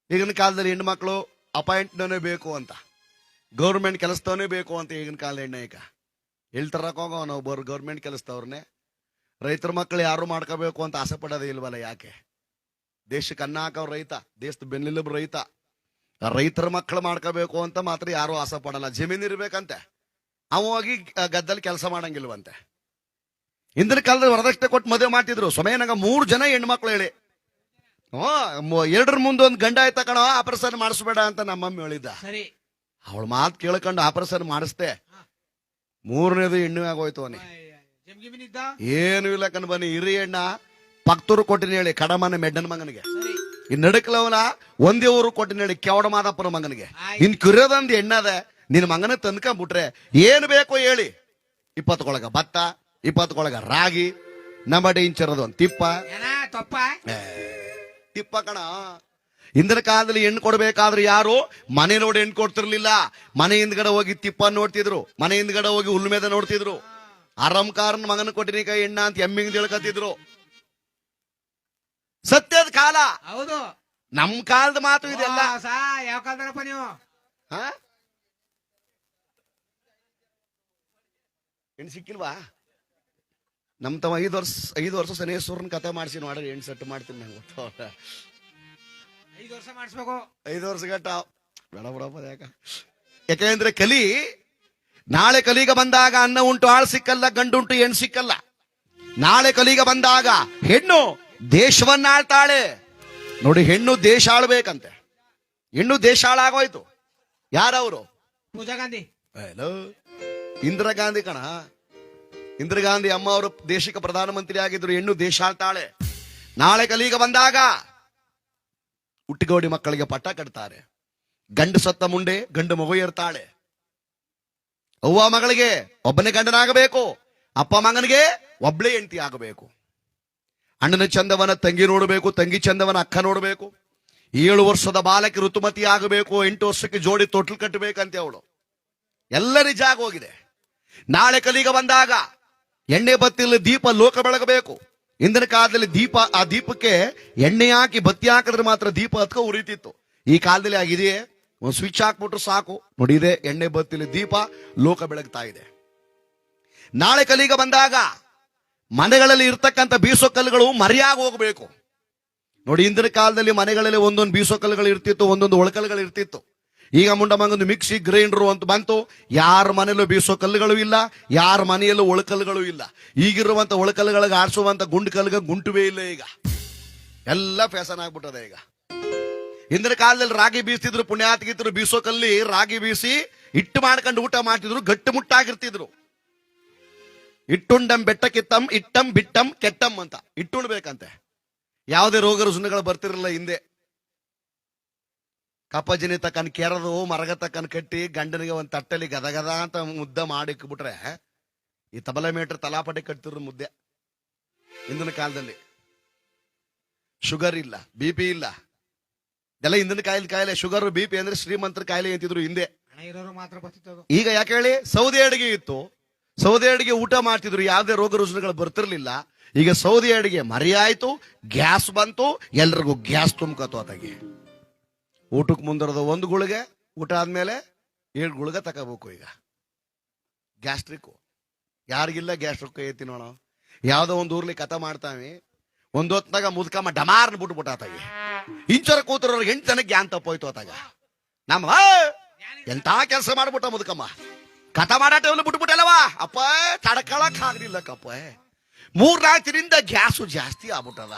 ಈಗಿನ ಕಾಲದಲ್ಲಿ ಹೆಣ್ಮಕ್ಳು ಅಪಾಯಿಂಟ್ನೇ ಬೇಕು ಅಂತ, ಗೌರ್ಮೆಂಟ್ ಕೆಲಸದವನೇ ಬೇಕು ಅಂತ ಈಗಿನ ಕಾಲ ಹೆಣ್ಣೆ. ಈಗ ಹೇಳ್ತಾರಕ್ ಹೋಗೋ ನಾವು ಗೌರ್ಮೆಂಟ್ ಕೆಲಸದವ್ರನ್ನೇ. ರೈತರ ಮಕ್ಕಳು ಯಾರು ಮಾಡ್ಕೋಬೇಕು ಅಂತ ಆಸೆ ಪಡೋದೇ ಇಲ್ವಲ್ಲ? ಯಾಕೆ? ದೇಶಕ್ಕೆ ಅನ್ನ ಹಾಕವ್ರು ರೈತ, ದೇಶದ ಬೆನ್ನೆಲುಬು ರೈತ. ರೈತರ ಮಕ್ಕಳು ಮಾಡ್ಕೋಬೇಕು ಅಂತ ಮಾತ್ರ ಯಾರು ಆಸೆ ಪಡಲ್ಲ. ಜಮೀನ್ ಇರ್ಬೇಕಂತೆ, ಅವ ಹೋಗಿ ಗದ್ದಲ್ಲಿ ಕೆಲಸ ಮಾಡಂಗಿಲ್ವಂತೆ. ಹಿಂದಿನ ಕಾಲದಲ್ಲಿ ವರದಕ್ಷಿಣೆ ಕೊಟ್ಟು ಮದುವೆ ಮಾಡ್ತಿದ್ರು. ಸಮಯನಾಗ 3 ಜನ ಹೆಣ್ಮಕ್ಳು ಹೇಳಿ, 2 ಮುಂದೆ ಒಂದು ಗಂಡ ಆಯ್ತ ಕಣ, ಆಪರೇಷನ್ ಮಾಡಿಸ್ಬೇಡ ಅಂತ ನಮ್ಮಮ್ಮ ಹೇಳಿದ್ದ. ಅವಳ ಮಾತು ಕೇಳ್ಕೊಂಡು ಆಪರೇಷನ್ ಮಾಡಿಸ್ದೆ. 3ನೇದು ಹೆಣ್ಣು ಆಗೋಯ್ತು ಅವನಿ. ಏನು ಇಲ್ಲ ಕಣ್ ಬನ್ನಿ. ಹಿರಿ ಹೆಣ್ಣ ಪಕ್ತೂರು ಕೊಟ್ಟಿನ ಹೇಳಿ ಕಡಮನ ಮೆಡ್ಡನ ಮಗನಿಗೆ, ಇನ್ ನಡಕ್ಲವನ ಒಂದೇ ಊರು ಕೊಟ್ಟಿನ ಹೇಳಿ ಕೆವಡ ಮಾದಪ್ಪನ ಮಗನಿಗೆ. ಇನ್ ಕುರಿಯೋದೊಂದು ಎಣ್ಣದ ನಿನ್ ಮಗನ ತಂದ್ಕೊಂಡ್ಬಿಟ್ರೆ ಏನು ಬೇಕು ಹೇಳಿ. 20 ಕೊಳಗ ಭತ್ತ, 20 ಕೊಳಗ ರಾಗಿ, ನಮ್ಮಡಿ ಇಂಚರದು ಒಂದು ತಿಪ್ಪ ಕಣ. ಹಿಂದಿನ ಕಾಲದಲ್ಲಿ ಹೆಣ್ಣು ಕೊಡ್ಬೇಕಾದ್ರೆ ಯಾರು ಮನೆ ನೋಡಿ ಹೆಣ್ಣು ಕೊಡ್ತಿರ್ಲಿಲ್ಲ. ಮನೆ ಹಿಂದ್ಗಡೆ ಹೋಗಿ ತಿಪ್ಪ ನೋಡ್ತಿದ್ರು, ಮನೆ ಹಿಂದ್ಗಡೆ ಹೋಗಿ ಹುಲ್ಮೇದ ನೋಡ್ತಿದ್ರು. ಆರಂಕಾರನ ಮಗನ ಕೊಟ್ಟಿನ ಕೈ ಎಣ್ಣ ಅಂತ ಎಮ್ಮಿಂಗ್ ತಿಳ್ಕತ್ತಿದ್ರು. ಸತ್ಯದ ಕಾಲ. ಹೌದು, ನಮ್ ಕಾಲದ ಮಾತು ಇದೆಲ್ಲ. ಯಾವ ಕಾಲದಪ್ಪ ನೀವು? ಹೆಣ್ಣು ಸಿಕ್ಕಿಲ್ವಾ? ನಮ್ ತಮ್ಮ 5 ವರ್ಷ ಶನೇಶ್ವರನ್ ಕತೆ ಮಾಡಿಸಿ ನೋಡ್ರಿ, ಹೆಣ್ಣು ಸೆಟ್ ಮಾಡ್ತೀನಿ ನಂಗೆ. 5 ವರ್ಷ ಮಾಡಿಸ್ಬೇಕು. 5 ವರ್ಷ ಗಟ್ಟ ಬೇಡ ಬಿಡಪ್ಪ. ಯಾಕೆಂದ್ರೆ ಕಲಿ ನಾಳೆ ಕಲಿಗ ಬಂದಾಗ ಅನ್ನ ಉಂಟು ಆಳು ಸಿಕ್ಕಲ್ಲ, ಗಂಡುಂಟು ಹೆಣ್ಣು ಸಿಕ್ಕಲ್ಲ. ನಾಳೆ ಕಲಿಗ ಬಂದಾಗ ಹೆಣ್ಣು ದೇಶವನ್ನ ಆಳ್ತಾಳೆ. ನೋಡಿ, ಹೆಣ್ಣು ದೇಶ ಆಳ್ಬೇಕಂತೆ. ಹೆಣ್ಣು ದೇಶ ಆಳಾಗೋಯ್ತು. ಯಾರವರು? ಪೂಜಾ ಗಾಂಧಿ. ಇಂದಿರಾ ಗಾಂಧಿ ಕಣ. ಇಂದಿರಾ ಗಾಂಧಿ ಅಮ್ಮ ಅವರು ದೇಶಕ್ಕೆ ಪ್ರಧಾನಮಂತ್ರಿ ಆಗಿದ್ರು. ಹೆಣ್ಣು ದೇಶ ಆಳ್ತಾಳೆ. ನಾಳೆ ಕಲಿಗ ಬಂದಾಗ ಹುಟ್ಟಿಗೋಡಿ ಮಕ್ಕಳಿಗೆ ಪಟ್ಟ ಕಟ್ತಾರೆ. ಗಂಡು ಸತ್ತ ಮುಂಡೆ ಗಂಡು ಮಗು ಇರ್ತಾಳೆ. ಅವ್ವ ಮಗಳಿಗೆ ಒಬ್ಬನೇ ಗಂಡನಾಗಬೇಕು. ಅಪ್ಪ ಮಗನಿಗೆ ಒಬ್ಳೇ ಹೆಂಡತಿ ಆಗಬೇಕು. ಅಣ್ಣನ ಚಂದವನ ತಂಗಿ ನೋಡಬೇಕು, ತಂಗಿ ಚಂದವನ ಅಕ್ಕ ನೋಡಬೇಕು. 7 ವರ್ಷದ ಬಾಲಕಿ ಋತುಮತಿ ಆಗಬೇಕು, 8 ವರ್ಷಕ್ಕೆ ಜೋಡಿ ತೊಟ್ಲು ಕಟ್ಟಬೇಕಂತೆ ಅವಳು. ಎಲ್ಲ ನಿಜ ಆಗೋಗಿದೆ. ನಾಳೆ ಕಲಿಗ ಬಂದಾಗ ಎಣ್ಣೆ ಬತ್ತಿಯಲ್ಲಿ ದೀಪ ಲೋಕ ಬೆಳಗಬೇಕು. ಇಂದಿನ ಕಾಲದಲ್ಲಿ ಆ ದೀಪಕ್ಕೆ ಎಣ್ಣೆ ಹಾಕಿ ಬತ್ತಿ ಹಾಕಿದ್ರೆ ಮಾತ್ರ ದೀಪ ಹತ್ಕೊ ಉರಿತಿತ್ತು. ಈ ಕಾಲದಲ್ಲಿ ಆಗಿದೆಯೇ? ಒಂದು ಸ್ವಿಚ್ ಹಾಕ್ಬಿಟ್ರು ಸಾಕು, ನೋಡಿ ಇದೆ ಎಣ್ಣೆ ಬತ್ತಿಲಿ ದೀಪ ಲೋಕ ಬೆಳಗ್ತಾ ಇದೆ. ನಾಳೆ ಕಲಿಗ ಬಂದಾಗ ಮನೆಗಳಲ್ಲಿ ಇರ್ತಕ್ಕಂಥ ಬೀಸೋ ಕಲ್ಲುಗಳು ಮರೆಯಾಗಿ ಹೋಗಬೇಕು. ನೋಡಿ, ಇಂದಿನ ಕಾಲದಲ್ಲಿ ಮನೆಗಳಲ್ಲಿ ಒಂದೊಂದು ಬೀಸೋ ಕಲ್ಲುಗಳು ಇರ್ತಿತ್ತು, ಒಂದೊಂದು ಒಳಕಲ್ಲುಗಳು ಇರ್ತಿತ್ತು. ಈಗ ಮುಂಡಮಂಗೊಂದು ಮಿಕ್ಸಿ ಗ್ರೈಂಡರು ಅಂತ ಬಂತು. ಯಾರ ಮನೆಯಲ್ಲೂ ಬೀಸೋ ಕಲ್ಲುಗಳು ಇಲ್ಲ, ಯಾರ ಮನೆಯಲ್ಲೂ ಒಳಕಲ್ಲುಗಳು ಇಲ್ಲ. ಈಗಿರುವಂತ ಒಳಕಲ್ಲುಗಳಿಗೆ ಆಡಿಸುವಂತ ಗುಂಡು ಕಲ್ಲುಗ ಗುಂಟುವೇ ಇಲ್ಲ. ಈಗ ಎಲ್ಲ ಫ್ಯಾಷನ್ ಆಗ್ಬಿಟ್ಟದೆ. ಈಗ ಇಂದಿನ ಕಾಲದಲ್ಲಿ ರಾಗಿ ಬೀಸ್ತಿದ್ರು, ಪುಣ್ಯಾತ್ಗಿದ್ರು ಬೀಸೋ ಕಲ್ಲಿ ರಾಗಿ ಬೀಸಿ ಹಿಟ್ಟು ಮಾಡ್ಕೊಂಡು ಊಟ ಮಾಡ್ತಿದ್ರು, ಗಟ್ಟಿ ಮುಟ್ಟಾಗಿರ್ತಿದ್ರು. ಇಟ್ಟುಂಡಂ ಬೆಟ್ಟಕ್ಕಿತ್ತಂ ಇಟ್ಟಂ ಬಿಟ್ಟಂ ಕೆಟ್ಟಂ ಅಂತ ಇಟ್ಟುಣ್ಬೇಕಂತೆ. ಯಾವುದೇ ರೋಗ ರುಜಿನಗಳು ಬರ್ತಿರಲಿಲ್ಲ ಹಿಂದೆ. ಕಪ್ಪಜಿನಿ ತಕ್ಕನ್ ಕೆರೆದು ಮರಗ ತಕ್ಕನ್ ಕಟ್ಟಿ ಗಂಡನಿಗೆ ಒಂದು ತಟ್ಟಲಿ ಗದಗದ ಅಂತ ಮುದ್ದೆ ಮಾಡಿಕ್ಬಿಟ್ರೆ ಈ ತಬಲ ಮೀಟರ್ ತಲಾಪಟೆ ಕಟ್ತಿದ್ರು ಮುದ್ದೆ. ಇಂದಿನ ಕಾಲದಲ್ಲಿ ಶುಗರ್ ಇಲ್ಲ, BP ಇಲ್ಲ, ಇದೆಲ್ಲ ಹಿಂದಿನ ಕಾಯಿಲೆ. ಶುಗರ್ BP ಅಂದ್ರೆ ಶ್ರೀಮಂತರ ಕಾಯಿಲೆ ಅಂತಿದ್ರು ಹಿಂದೆ. ಮಾತ್ರ ಬರ್ತಿತ್ತು. ಈಗ ಯಾಕೆ ಹೇಳಿ? ಸೌದೆ ಅಡಿಗೆ ಇತ್ತು, ಸೌದೆ ಅಡಿಗೆ ಊಟ ಮಾಡ್ತಿದ್ರು, ಯಾವುದೇ ರೋಗ ರುಜಿನಗಳು ಬರ್ತಿರ್ಲಿಲ್ಲ. ಈಗ ಸೌದೆ ಅಡಿಗೆ ಮರೆಯಾಯ್ತು, ಗ್ಯಾಸ್ ಬಂತು, ಎಲ್ರಿಗೂ ಗ್ಯಾಸ್ ತುಂಬ್ಕತ್ತು. ಅದಾಗಿ ಊಟಕ್ಕೆ ಮುಂದರದ 1 ಗುಳಿಗೆ, ಊಟ ಆದ್ಮೇಲೆ 7 ಗುಳಿಗೆ ತಗೋಬೇಕು. ಈಗ ಗ್ಯಾಸ್ಟ್ರಿಕ್ ಯಾರಿಗಿಲ್ಲ, ಗ್ಯಾಸ್ಟ್ರಿಕ್ ಐತಿ ನೋಡ. ಯಾವ್ದೋ ಒಂದು ಊರ್ಲಿ ಕಥ ಮಾಡ್ತಾವೆ, ಒಂದೊತ್ತಾಗ ಮುದ್ಕಮ್ಮ ಡಮಾರ್ನ ಬಿಟ್ಬಿಟ್ಟ ಆತಾಗಿ. ಇಂಚರ ಕೂತರವ್ರಿಗೆ 8 ಜನಕ್ಕೆ ಗ್ಯಾನ್ ತಪ್ಪೋಯ್ತು. ಆತಾಗ ನಮ್ಮ ಎಂತ ಕೆಲಸ ಮಾಡ್ಬಿಟ್ಟ ಮುದ್ಕಮ್ಮ. ಕಥ ಮಾಡಾಟವನ್ನು ಬಿಟ್ಬಿಟ್ಟಲ್ಲವಾ ಅಪ್ಪ, ತಡ್ಕೊಳಕ್ ಆಗ್ಲಿಲ್ಲಕ್ಕಪ್ಪ. 3-4 ದಿನದಿಂದ ಗ್ಯಾಸು ಜಾಸ್ತಿ ಆಗ್ಬಿಟ್ಟದ.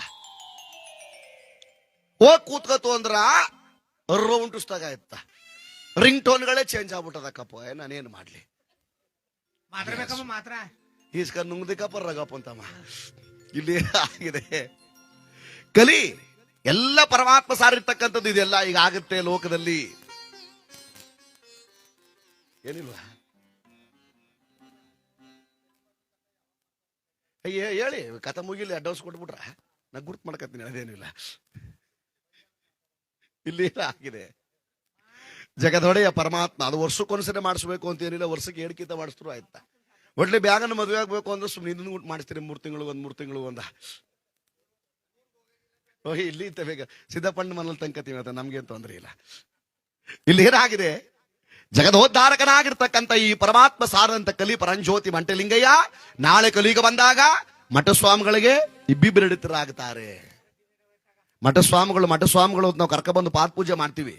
ಹೋಗ್ ಕೂತ್ಕತ್ತು ಅಂದ್ರ ರೌಂಟಿಸ್ದಾಗ ಇತ್ತ, ರಿಂಗ್ ಟೋನ್ಗಳೇ ಚೇಂಜ್ ಆಗ್ಬಿಟ್ಟದಕ್ಕಪ್ಪ. ನಾನೇನು ಮಾಡ್ಲಿ? ಮಾತ್ರ ಮಾತ್ರ ಈಸ್ಕ ನುಂಗ್ದಿಕ್ಕಪ್ಪ ರಗಪ್ಪ ಅಂತಮ್ಮ. ಇಲ್ಲಿ ಆಗಿದೆ. ಕಲಿ ಎಲ್ಲ ಪರಮಾತ್ಮ ಸಾರಿರ್ತಕ್ಕಂಥದ್ದು. ಇದೆಲ್ಲ ಈಗ ಆಗುತ್ತೆ ಲೋಕದಲ್ಲಿ. ಏನಿಲ್ವಾ? ಹೇಳಿ, ಕಥ ಮುಗಿಲಿ, ಅಡ್ವಾನ್ಸ್ ಕೊಟ್ಬಿಟ್ರ ನಾ ಗುರ್ತು ಮಾಡ್ಕತ್ತೀನಿ. ಅದೇನಿಲ್ಲ, ಇಲ್ಲಿ ಆಗಿದೆ. ಜಗದೊಡೆಯ ಪರಮಾತ್ಮ ಅದು ವರ್ಷಕ್ಕೊಂದ್ಸರಿ ಮಾಡಿಸ್ಬೇಕು ಅಂತ ಏನಿಲ್ಲ, ವರ್ಷಕ್ಕೆ 7 ಕಿಂತ ಮಾಡಿಸಿದ್ರು ಆಯ್ತಾ. ಒಳ್ಳೆ ಬ್ಯಾಗನ್ನು ಮದುವೆ ಆಗ್ಬೇಕು ಅಂದ್ರೆ ಸುಮ್ಮನೆ ಇದನ್ನು ಊಟ ಮಾಡಿಸ್ತೀರಿ. 3 ತಿಂಗಳು ಒಂದ ಓಹಿ ಇಲ್ಲಿ ಇತ್ತ ಬೇಗ ಸಿದ್ದಪ್ಪಣ್ಣ ಮನೇಲಿ ತಂಕತೀವಿ ಅಂತ ನಮ್ಗೇನು ತೊಂದರೆ ಇಲ್ಲ. ಇಲ್ಲಿ ಏನಾಗಿದೆ? ಜಗದೋದ್ಧಾರಕನಾಗಿರ್ತಕ್ಕಂಥ ಈ ಪರಮಾತ್ಮ ಸಾರದಂತ ಕಲಿ ಪರಂಜ್ಯೋತಿ ಮಂಟಲಿಂಗಯ್ಯ ನಾಳೆ ಕಲಿಗೆ ಬಂದಾಗ ಮಠಸ್ವಾಮಿಗಳಿಗೆ ಇಬ್ಬಿಬ್ಬರಿಡಿತರಾಗ್ತಾರೆ. ಮಠಸ್ವಾಮಿಗಳು ನಾವು ಕರ್ಕೊಬಂದು ಪಾದ ಪೂಜೆ ಮಾಡ್ತೀವಿ.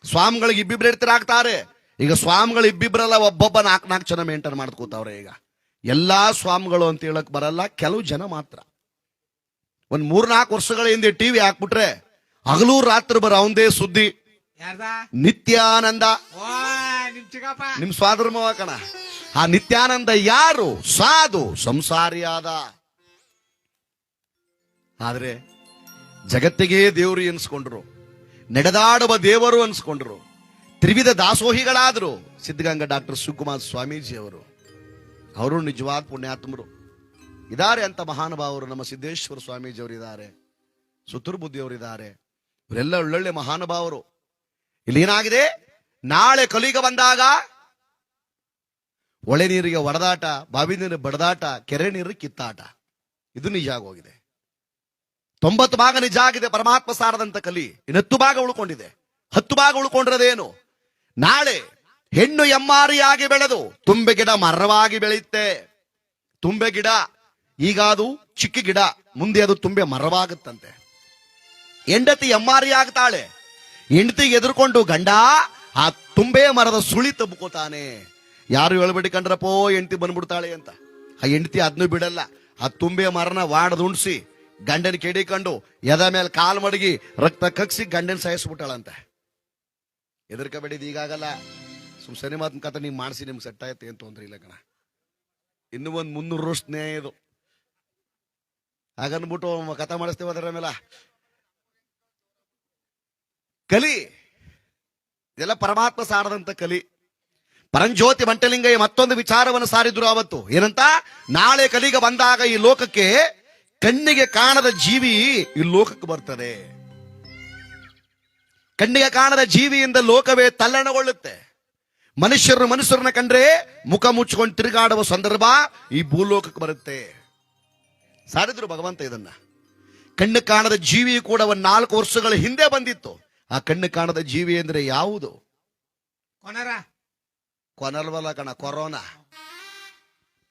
ಸ್ವಾಮಿಗಳಿಗೆ ಇಬ್ಬಿಬ್ಬರಿಡಿತರಾಗ್ತಾರೆ. ಈಗ ಸ್ವಾಮಿಗಳು ಇಬ್ಬಿಬ್ಬರಲ್ಲ, ಒಬ್ಬೊಬ್ಬ 4 ಜನ ಮೇಂಟೈನ್ ಮಾಡ್ಕೋತಾವ್ರೆ. ಈಗ ಎಲ್ಲಾ ಸ್ವಾಮಿಗಳು ಅಂತ ಹೇಳಕ್ ಬರಲ್ಲ, ಕೆಲವು ಜನ ಮಾತ್ರ. ಒಂದ್ 3-4 ವರ್ಷಗಳ ಹಿಂದೆ ಟಿವಿ ಹಾಕ್ಬಿಟ್ರೆ ಹಗಲು ರಾತ್ರಿ ಬರ ಅವಂದೇ ಸುದ್ದಿ. ನಿತ್ಯಾನಂದ, ನಿಮ್ ಸ್ವಾಧರ್ಮವ ಕಣ. ಆ ನಿತ್ಯಾನಂದ ಯಾರು? ಸಾಧು ಸಂಸಾರಿಯಾದ. ಆದ್ರೆ ಜಗತ್ತಿಗೆ ದೇವರು ಎನ್ಸ್ಕೊಂಡ್ರು, ನಡೆದಾಡುವ ದೇವರು ಅನ್ಸ್ಕೊಂಡ್ರು, ತ್ರಿವಿಧ ದಾಸೋಹಿಗಳಾದ್ರು. ಸಿದ್ಧಗಂಗಾ ಡಾಕ್ಟರ್ ಶಿವಕುಮಾರ್ ಸ್ವಾಮೀಜಿ ಅವರು ನಿಜವಾದ ಪುಣ್ಯಾತ್ಮರು ಇದ್ದಾರೆ ಅಂತ ಮಹಾನುಭಾವರು. ನಮ್ಮ ಸಿದ್ದೇಶ್ವರ ಸ್ವಾಮೀಜಿ ಅವರಿದ್ದಾರೆ, ಸುತ್ತೂರು ಬುದ್ಧಿಯವರಿದ್ದಾರೆ. ಇವರೆಲ್ಲ ಒಳ್ಳೊಳ್ಳೆ ಮಹಾನುಭಾವರು. ಇಲ್ಲಿ ಏನಾಗಿದೆ? ನಾಳೆ ಕಲಿಗ ಬಂದಾಗ ಒಳೆ ನೀರಿಗೆ ಒಡೆದಾಟ, ಬಾವಿ ನೀರು ಬಡದಾಟ, ಕೆರೆ ನೀರು ಕಿತ್ತಾಟ. ಇದು ನಿಜ ಆಗೋಗಿದೆ. 90 ಭಾಗ ನಿಜ ಆಗಿದೆ ಪರಮಾತ್ಮ ಸಾರದಂತ ಕಲಿ. ಇನ್ನು 10 ಭಾಗ ಉಳ್ಕೊಂಡಿದೆ. 10 ಭಾಗ ಉಳ್ಕೊಂಡಿರೋದೇನು? ನಾಳೆ ಹೆಣ್ಣು ಎಮ್ಮಾರಿಯಾಗಿ ಬೆಳೆದು ತುಂಬೆ ಗಿಡ ಮರವಾಗಿ ಬೆಳೆಯುತ್ತೆ. ತುಂಬೆ ಗಿಡ ಈಗ ಅದು ಚಿಕ್ಕ ಗಿಡ, ಮುಂದೆ ಅದು ತುಂಬೆ ಮರವಾಗುತ್ತಂತೆ. ಹೆಂಡತಿ ಎಮ್ಮಾರಿ ಆಗ್ತಾಳೆ. ಹೆಂಡತಿಗೆ ಎದುರ್ಕೊಂಡು ಗಂಡ ಆ ತುಂಬೆ ಮರದ ಸುಳಿ ತಬ್ಕೋತಾನೆ. ಯಾರು ಹೇಳ್ಬೇಡಿ ಕಂಡ್ರಪ್ಪೋ ಹೆಂಡತಿ ಬಂದ್ಬಿಡ್ತಾಳೆ ಅಂತ. ಆ ಹೆಂಡತಿ ಅದನ್ನು ಬಿಡಲ್ಲ. ಆ ತುಂಬೆ ಮರನ ವಾಡದುಣ್ಸಿ ಗಂಡನ ಕೆಡಿಕೊಂಡು ಎದ ಮೇಲೆ ಕಾಲ್ ಮಡಗಿ ರಕ್ತ ಕಗ್ಸಿ ಗಂಡನ ಸಾಯಿಸ್ಬಿಟ್ಟಾಳಂತೆ. ಎದುರ್ಕಬೇಡಿದ್ ಈಗಾಗಲ್ಲ. ಸರಿ ಮಾತನ್ ಕಥ ನೀವು ಮಾಡಿಸಿ ನಿಮ್ಗೆ ಸೆಟ್ ಆಯ್ತು, ಏನ್ ತೊಂದ್ರೆ ಇಲ್ಲ ಕಣ. ಇನ್ನು ಒಂದು 300 ವರ್ಷ ಸ್ನೇಹ ಇದು. ಹಾಗನ್ಬಿಟ್ಟು ಕಥೆ ಮಾಡಿಸ್ತೇವೆ ಅದರ ಮೇಲೆ. ಕಲಿ ಇದೆಲ್ಲ ಪರಮಾತ್ಮ ಸಾರದಂತ ಕಲಿ. ಪರಂಜ್ಯೋತಿ ಮಂಟಲಿಂಗಯ್ಯ ಮತ್ತೊಂದು ವಿಚಾರವನ್ನು ಸಾರಿದ್ರು ಅವತ್ತು. ಏನಂತ? ನಾಳೆ ಕಲಿಗೆ ಬಂದಾಗ ಈ ಲೋಕಕ್ಕೆ ಕಣ್ಣಿಗೆ ಕಾಣದ ಜೀವಿ ಈ ಲೋಕಕ್ಕೆ ಬರ್ತದೆ. ಕಣ್ಣಿಗೆ ಕಾಣದ ಜೀವಿಯಿಂದ ಲೋಕವೇ ತಲ್ಲಣಗೊಳ್ಳುತ್ತೆ. ಮನುಷ್ಯರನ್ನ ಕಂಡ್ರೆ ಮುಖ ಮುಚ್ಚಿಕೊಂಡು ತಿರುಗಾಡುವ ಸಂದರ್ಭ ಈ ಭೂಲೋಕಕ್ಕೆ ಬರುತ್ತೆ. ಸಾರಿದ್ರು ಭಗವಂತ ಇದನ್ನ. ಕಣ್ಣು ಕಾಣದ ಜೀವಿ ಕೂಡ ಒಂದು 4 ವರ್ಷಗಳ ಹಿಂದೆ ಬಂದಿತ್ತು. ಆ ಕಣ್ಣು ಕಾಣದ ಜೀವಿ ಅಂದ್ರೆ ಯಾವುದು? ಕೊನಲ್ವಲ್ಲ ಕಣ, ಕೊರೋನಾ.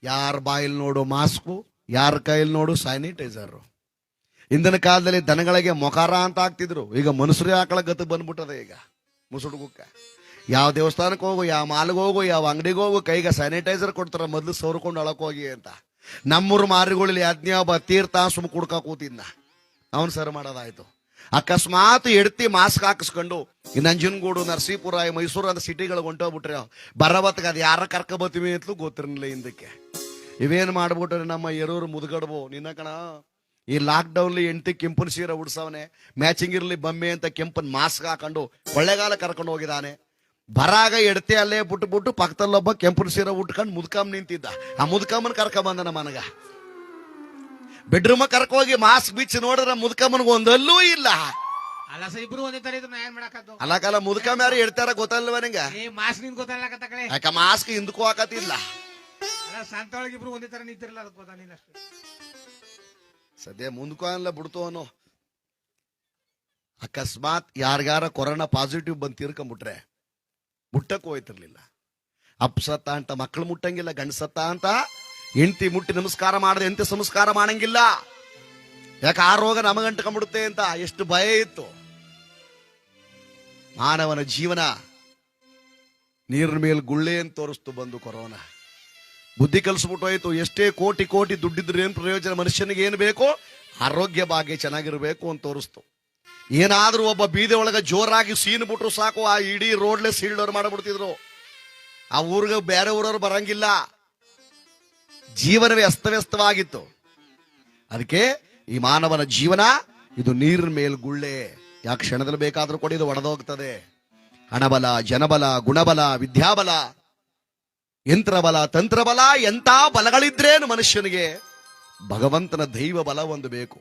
ಯಾರ ಬಾಯಲ್ಲಿ ನೋಡು ಮಾಸ್ಕು, ಯಾರ ಕೈಯಲ್ಲಿ ನೋಡು ಸ್ಯಾನಿಟೈಸರ್. ಇಂದಿನ ಕಾಲದಲ್ಲಿ ದನಗಳಿಗೆ ಮೊಕಾರ ಅಂತ ಹಾಕ್ತಿದ್ರು, ಈಗ ಮನುಷ್ಯರೇ ಹಾಕಳ ಗತ್ತು ಬಂದ್ಬಿಟ್ಟದೆ. ಈಗ ಮುಸುಡುಗುಕ್ಕ ಯಾವ ದೇವಸ್ಥಾನಕ್ಕೆ ಹೋಗು, ಯಾವ ಮಾಲ್ಗೆ ಹೋಗು, ಯಾವ ಅಂಗಡಿಗೆ ಹೋಗು, ಕೈಗೆ ಸ್ಯಾನಿಟೈಸರ್ ಕೊಡ್ತಾರ, ಮೊದಲು ಸೋರ್ಕೊಂಡು ಒಳಕ್ ಹೋಗಿ ಅಂತ. ನಮ್ಮೂರು ಮಾರಿಗಳಲ್ಲಿ ಅದ್ನ್ಯಾವ ತೀರ್ಥ ಸುಮ್ ಕುಡ್ಕ ಕೂತಿದ್ನ, ಅವನು ಸರ್ ಮಾಡೋದಾಯ್ತು. ಅಕಸ್ಮಾತ್ ಎಡ್ತಿ ಮಾಸ್ಕ್ ಹಾಕಿಸ್ಕೊಂಡು ಈ ನಂಜನಗೂಡು, ನರಸೀಪುರ, ಮೈಸೂರು ಅಂತ ಸಿಟಿಗಳಿಗೆ ಹೊಂಟೋಗ್ಬಿಟ್ರೆ ಬರವತ್ಗೆ ಅದು ಯಾರ ಕರ್ಕೊಬತ್ತೀವಿ ಅಂತಲೂ ಗೊತ್ತಿರಲಿಲ್ಲ ಹಿಂದಕ್ಕೆ. ಇವೇನು ಮಾಡ್ಬಿಟ್ರೆ ನಮ್ಮ ಎರೂರು ಮುದುಗಡ್ಬು ನಿನ್ನ ಕಣ. ಈ ಲಾಕ್ಡೌನ್ಲಿ ಹೆಂಡತಿ ಕೆಂಪನ ಸೀರೆ ಉಡ್ಸವನೆ, ಮ್ಯಾಚಿಂಗ್ ಇರಲಿ ಬಮ್ಮೆ ಅಂತ ಕೆಂಪನ್ ಮಾಸ್ಕ್ ಹಾಕೊಂಡು ಕೊಳ್ಳೆಗಾಲ ಕರ್ಕೊಂಡು ಹೋಗಿದ್ದಾನೆ. ಬರಾಗ ಎಡ್ತಿ ಅಲ್ಲೇ ಬಿಟ್ಟು ಪಕ್ಕದಲ್ಲೊಬ್ಬ ಕೆಂಪನ ಸೀರೆ ಉಟ್ಕೊಂಡು ಮುದ್ಕಮ್ಮ ನಿಂತಿದ್ದ. ಆ ಮುದ್ಕಮ್ಮನ ಕರ್ಕೊಂಬಂದ ನಮ್ಮನಗ. ಬೆಡ್ರೂಮ್ ಕರ್ಕೋಗಿ ಮಾಸ್ಕ್ ಬಿಚ್ಚಿ ನೋಡಿದ್ರೆ ಮುದ್ಕಮ್ಮನಿಗೆ ಒಂದಲ್ಲೂ ಇಲ್ಲ. ಇಬ್ರು ಒಂದೇ ತರ ಇದ್ರು, ಏನ್ ಮಾಡಕದ್ದು? ಅಲ್ಲ ಕಾಲ ಮುದ್ಕಮ್ಮ ಯಾರು ಹೇಳ್ತಾರ ಗೊತ್ತಲ್ವ ನಿಂಗ? ಮಾಸ್ಕ್ ನಿನ್ ಗೊತ್ತಾಗತ್ತ ಕಡೆ, ಯಾಕ ಮಾಸ್ಕ್ ಹಿಂದಕ್ಕೂ ಹಾಕತಿಲ್ಲ. ಸಂತೊಳಗೆ ಇಬ್ರು ಒಂದೇ ತರ ನಿಂತಿರಲ್ಲ, ಅದಕ್ಕೆ ಗೊತ್ತಾ ನೀನ್ ಅಷ್ಟೇ. ಸದ್ಯ ಮುಂದಕ್ಕೂ ಎಲ್ಲ ಬಿಡ್ತು ಅನ್ನೋ. ಅಕಸ್ಮಾತ್ ಯಾರಿಗಾರ ಕೊರೋನಾ ಪಾಸಿಟಿವ್ ಬಂದು ತೀರ್ಕೊಂಡ್ಬಿಟ್ರೆ ಮುಟ್ಟಕ್ಕೂ ಹೋಯ್ತಿರ್ಲಿಲ್ಲ. ಅಪ್ಸತ್ತ ಅಂತ ಮಕ್ಕಳು ಮುಟ್ಟಂಗಿಲ್ಲ, ಗಂಡಸತ್ತ ಅಂತ ಹೆಂಡತಿ ಮುಟ್ಟಿ ನಮಸ್ಕಾರ ಮಾಡದೆ ಎಂತ ಸಂಸ್ಕಾರ ಮಾಡಂಗಿಲ್ಲ. ಯಾಕೆ ಆ ರೋಗ ನಮಗಂಟ್ಕೊಂಡ್ಬಿಡುತ್ತೆ ಅಂತ ಎಷ್ಟು ಭಯ ಇತ್ತು. ಮಾನವನ ಜೀವನ ನೀರಿನ ಮೇಲೆ ಗುಳ್ಳೆ ಅಂತ ತೋರಿಸ್ತು ಬಂದು ಕೊರೋನಾ. ಬುದ್ಧಿ ಕಲಿಸ್ಬಿಟ್ಟು ಹೋಯ್ತು. ಎಷ್ಟೇ ಕೋಟಿ ಕೋಟಿ ದುಡ್ಡಿದ್ರೆ ಏನ್ ಪ್ರಯೋಜನ? ಮನುಷ್ಯನಿಗೆ ಏನು ಬೇಕು? ಆರೋಗ್ಯ ಭಾಗ್ಯ ಚೆನ್ನಾಗಿರ್ಬೇಕು ಅಂತ ತೋರಿಸ್ತು. ಏನಾದ್ರೂ ಒಬ್ಬ ಬೀದಿ ಒಳಗ ಜೋರಾಗಿ ಸೀನ್ ಬಿಟ್ರು ಸಾಕು, ಆ ಇಡೀ ರೋಡ್ಲೆ ಸೀಲ್ಡೋರ್ ಮಾಡ್ಬಿಡ್ತಿದ್ರು. ಆ ಊರಿಗೆ ಬೇರೆ ಊರವ್ರು ಬರಂಗಿಲ್ಲ. ಜೀವನವೇ ಅಸ್ತವ್ಯಸ್ತವಾಗಿತ್ತು. ಅದಕ್ಕೆ ಈ ಮಾನವನ ಜೀವನ ಇದು ನೀರಿನ ಮೇಲ್ ಗುಳ್ಳೆ. ಯಾಕೆ ಕ್ಷಣದಲ್ಲಿ ಬೇಕಾದ್ರೂ ಕೂಡ ಇದು ಒಡೆದೋಗ್ತದೆ. ಹಣಬಲ, ಜನಬಲ, ಗುಣಬಲ, ವಿದ್ಯಾಬಲ, ಯಂತ್ರಬಲ, ತಂತ್ರಬಲ, ಎಂತ ಬಲಗಳಿದ್ರೇನು ಮನುಷ್ಯನಿಗೆ ಭಗವಂತನ ದೈವ ಬಲ ಒಂದು ಬೇಕು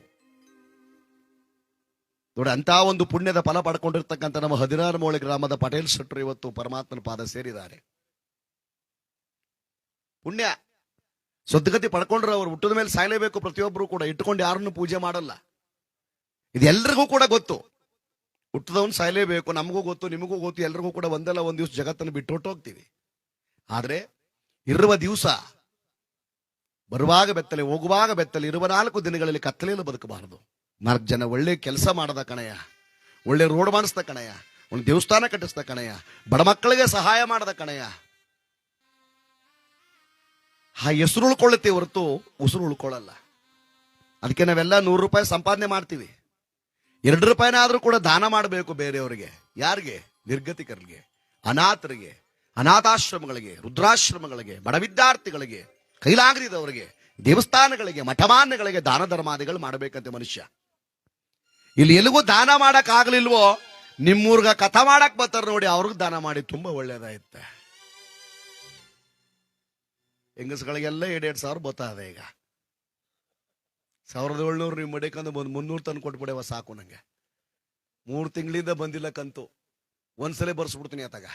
ನೋಡಿ. ಅಂತ ಒಂದು ಪುಣ್ಯದ ಫಲ ಪಡ್ಕೊಂಡಿರ್ತಕ್ಕಂಥ ನಮ್ಮ 16 ಮೋಳಿ ಗ್ರಾಮದ ಪಟೇಲ್ ಶೆಟ್ರು ಇವತ್ತು ಪರಮಾತ್ಮನ ಪಾದ ಸೇರಿದ್ದಾರೆ. ಪುಣ್ಯ ಸದ್ಗತಿ ಪಡ್ಕೊಂಡ್ರೆ ಅವ್ರು ಹುಟ್ಟದ ಮೇಲೆ ಸಾಯಲೇಬೇಕು. ಪ್ರತಿಯೊಬ್ಬರು ಕೂಡ ಇಟ್ಟುಕೊಂಡು ಯಾರನ್ನು ಪೂಜೆ ಮಾಡಲ್ಲ. ಇದೆಲ್ಲರಿಗೂ ಕೂಡ ಗೊತ್ತು. ಹುಟ್ಟದವನು ಸಾಯಲೇಬೇಕು, ನಮಗೂ ಗೊತ್ತು, ನಿಮಗೂ ಗೊತ್ತು, ಎಲ್ರಿಗೂ ಕೂಡ ಒಂದಲ್ಲ ಒಂದು ದಿವಸ ಜಗತ್ತನ್ನು ಬಿಟ್ಟು ಹೊಟ್ಟೋಗ್ತೀವಿ. ಆದ್ರೆ ಇರುವ ದಿವಸ ಬರುವಾಗ ಬೆತ್ತಲೆ, ಹೋಗುವಾಗ ಬೆತ್ತಲೆ, ಇರುವ 4 ದಿನಗಳಲ್ಲಿ ಕತ್ತಲೆಯಲ್ಲಿ ಬದುಕಬಾರದು. 4 ಜನ ಒಳ್ಳೆ ಕೆಲಸ ಮಾಡದ ಕಣಯ್ಯ, ಒಳ್ಳೆ ರೋಡ್ ಮಾಡಿಸ್ದ ಕಣಯ್ಯ, ಒಂದು ದೇವಸ್ಥಾನ ಕಟ್ಟಿಸ್ದ ಕಣಯ್ಯ, ಬಡ ಮಕ್ಕಳಿಗೆ ಸಹಾಯ ಮಾಡದ ಕಣಯ್ಯ. ಆ ಹೆಸರು ಉಳ್ಕೊಳ್ಳುತ್ತೆ ಹೊರತು ಉಸಿರು ಉಳ್ಕೊಳ್ಳಲ್ಲ. ಅದಕ್ಕೆ ನಾವೆಲ್ಲ 100 ರೂಪಾಯಿ ಸಂಪಾದನೆ ಮಾಡ್ತೀವಿ. 2 ರೂಪಾಯಿನಾದ್ರೂ ಕೂಡ ದಾನ ಮಾಡಬೇಕು ಬೇರೆಯವರಿಗೆ. ಯಾರಿಗೆ? ನಿರ್ಗತಿಕರಿಗೆ, ಅನಾಥರಿಗೆ, ಅನಾಥಾಶ್ರಮಗಳಿಗೆ, ರುದ್ರಾಶ್ರಮಗಳಿಗೆ, ಬಡ ವಿದ್ಯಾರ್ಥಿಗಳಿಗೆ, ಕೈಲಾಗದಿದವರಿಗೆ, ದೇವಸ್ಥಾನಗಳಿಗೆ, ಮಠಮಾನ್ಯಗಳಿಗೆ ದಾನ ಧರ್ಮಾದಿಗಳು ಮಾಡಬೇಕಂತೆ ಮನುಷ್ಯ. ಇಲ್ಲಿ ಎಲ್ಲಿಗೂ ದಾನ ಮಾಡಕ್ ಆಗ್ಲಿಲ್ವೋ ನಿಮ್ಮೂರ್ಗ ಕಥಾ ಮಾಡಕ್ ಬರ್ತಾರ ನೋಡಿ, ಅವ್ರಿಗೆ ದಾನ ಮಾಡಿ ತುಂಬಾ ಒಳ್ಳೇದಾಯ್ತೆ. ಹೆಂಗಸ್ಗಳಿಗೆಲ್ಲ 2,000 ಬರ್ತದೆ. ಈಗ 1,700 ನೀವು ಮಡಿಕಂದು 300 ತಂದು ಕೊಟ್ಬಿಡವ ಸಾಕು. ನಂಗೆ 3 ತಿಂಗಳಿಂದ ಬಂದಿಲ್ಲ ಕಂತು. ಒಂದ್ಸಲ ಬರ್ಸ್ಬಿಡ್ತೀನಿ ಆತಾಗ.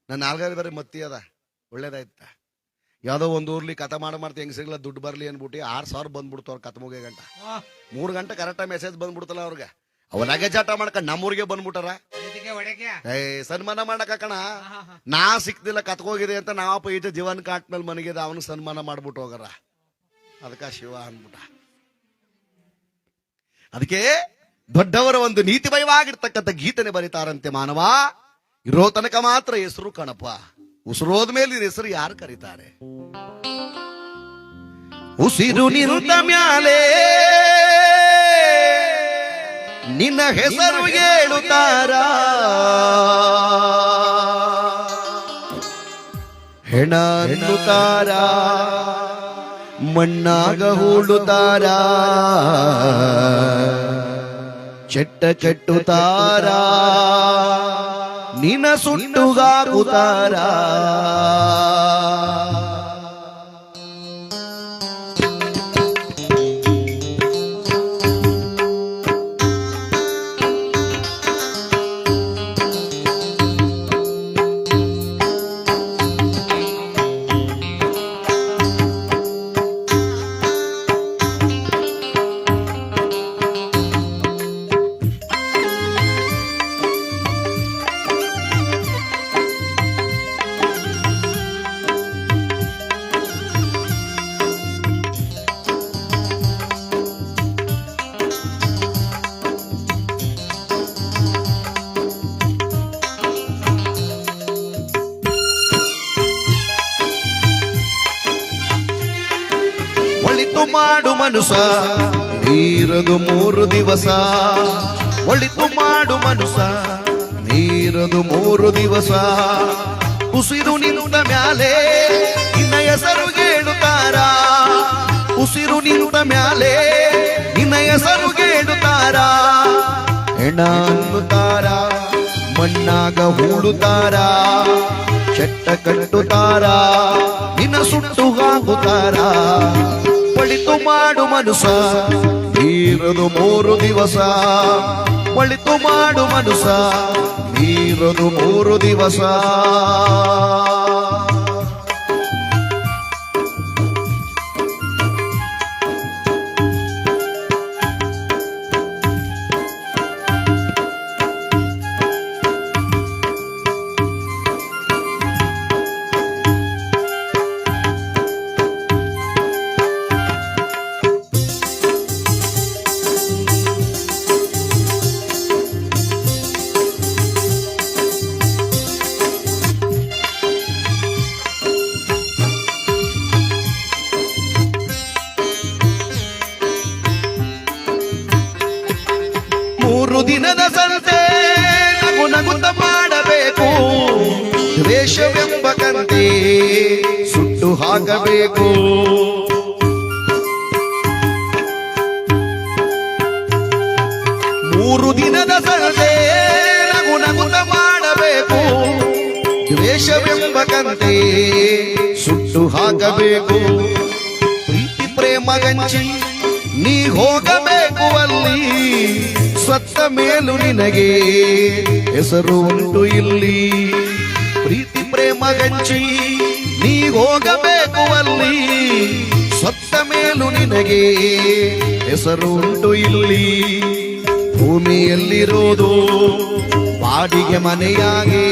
ನಾನು 4 ಬಾರಿ ಮತ್ತಿ ಅದ ಒಳ್ಳೇದಾಯ್ತ. ಯಾವ್ದೋ ಒಂದು ಊರ್ಲಿ ಕಥ ಮಾಡ್ತಾ ಹೆಂಗಸಿಗ್ಲ ದುಡ್ಡು ಬರ್ಲಿ ಅನ್ಬಿಟ್ಟು 6,000 ಬಂದ್ಬಿಡ್ತು ಅವ್ರ ಕತ್ ಮುಗಿಯ ಗಂಟ. 3 ಗಂಟೆ ಕರೆಕ್ಟಾಗಿ ಮೆಸೇಜ್ ಬಂದ್ಬಿಡ್ತಲ್ಲ ಅವ್ರಿಗೆ. ಅವ ಲಗೇಜಾಟ ಮಾಡ್ಕೊಂಡ್ ನಮ್ಮೂರಿಗೆ ಬಂದ್ಬಿಟ್ಟಾರ. ಸನ್ಮಾನ ಮಾಡಕ ಕಣ. ನಾ ಸಿಕ್ತಿಲ್ಲ ಕತ್ಕೋಗಿದೆ ಅಂತ ನಾವಪ್ಪ ಈಟ ಜೀವನ್ ಕಾಟ್ ಮೇಲೆ ಮನೆಗಿದೆ, ಅವನು ಸನ್ಮಾನ ಮಾಡ್ಬಿಟ್ಟು ಹೋಗಾರ. ಅದಕ್ಕ ಶಿವ ಅನ್ಬಿಟ್ಟ. ಅದಕ್ಕೆ ದೊಡ್ಡವರ ಒಂದು ನೀತಿಮಯವಾಗಿರ್ತಕ್ಕಂಥ ಗೀತನೆ ಬರೀತಾರಂತೆ. ಮಾನವ ಇರೋ ತನಕ ಮಾತ್ರ ಹೆಸರು ಕಣಪ್ಪ, ಉಸಿರೋದ ಮೇಲೆ ಹೆಸರು ಯಾರು ಕರೀತಾರೆ? ಉಸಿರು ನಿಂತ ಮ್ಯಾಲೆ ನಿನ್ನ ಹೆಸರು ಹೇಳುತ್ತಾರ, ಹೆಣ ಅನ್ನುತ್ತಾರ, ಮಣ್ಣಾಗ ಹೂಳುತ್ತಾರ, ಚಟ್ಟ ಕಟ್ಟುತ್ತಾರ, ನಿನ ಸುಟ್ಟುಗಾಕುತ್ತಾರ. ಒಳಿತು ಮಾಡು ಮನುಷ್ಯ ನೀರದು 3 ದಿವಸ. ಒಳಿತು ಮಾಡು ಮನುಷ್ಯ ನೀರದು 3 ದಿವಸ. ಉಸಿರು ನಿಂತ ಮ್ಯಾಲೆ ನಿನ್ನ ಹೆಸರು ಗೇಡುತ್ತಾರ. ಉಸಿರು ನಿಂತ ಮ್ಯಾಲೆ ನಿನ್ನ ಹೆಸರು ಗೇಡುತ್ತಾರ. ಹೆಣ ಅನ್ನುತ್ತಾರ, ಮಣ್ಣಾಗ ಹೂಡುತ್ತಾರ, ಚಟ್ಟ ಕಟ್ಟುತ್ತಾರ, ನಿನ್ನ ಸುಟ್ಟು ಹಾಕುತ್ತಾರ. ಒಳಿತು ಮಾಡು ಮನುಷ್ಯ ನೀರದು 3 ದಿವಸ. ಒಳಿತು ಮಾಡು ಮನುಷ್ಯ ನೀರದು 3 ದಿವಸ. ಮೂರು ದಿನದ ಸಂತೆ ನಗು ನಗುತ್ತ ಮಾಡಬೇಕು. ದ್ವೇಷವೆಂಬ ಕಂತೆ ಸುಟ್ಟು ಹಾಕಬೇಕು. ಮೂರು ದಿನದ ಸಂತೆ ನಗು ನಗುತ್ತ ಮಾಡಬೇಕು. ದ್ವೇಷವೆಂಬ ಕಂತೆ ಸುಟ್ಟು ಹಾಕಬೇಕು. ಪ್ರೀತಿ ಪ್ರೇಮ ಗಂಚಿ ನೀ ಹೋಗಬೇಕು ಅಲ್ಲಿ. ಸತ್ತ ಮೇಲೂ ನಿನಗೆ ಹೆಸರು ಉಂಟು ಇಲ್ಲಿ. ಪ್ರೀತಿ ಪ್ರೇಮ ಗಂಚಿ ನೀ ಹೋಗಬೇಕು ಅಲ್ಲಿ. ಸತ್ತ ಮೇಲೂ ನಿನಗೆ ಹೆಸರು ಉಂಟು ಇಲ್ಲಿ. ಭೂಮಿಯಲ್ಲಿರೋದು ಬಾಡಿಗೆ ಮನೆಯಾಗೆ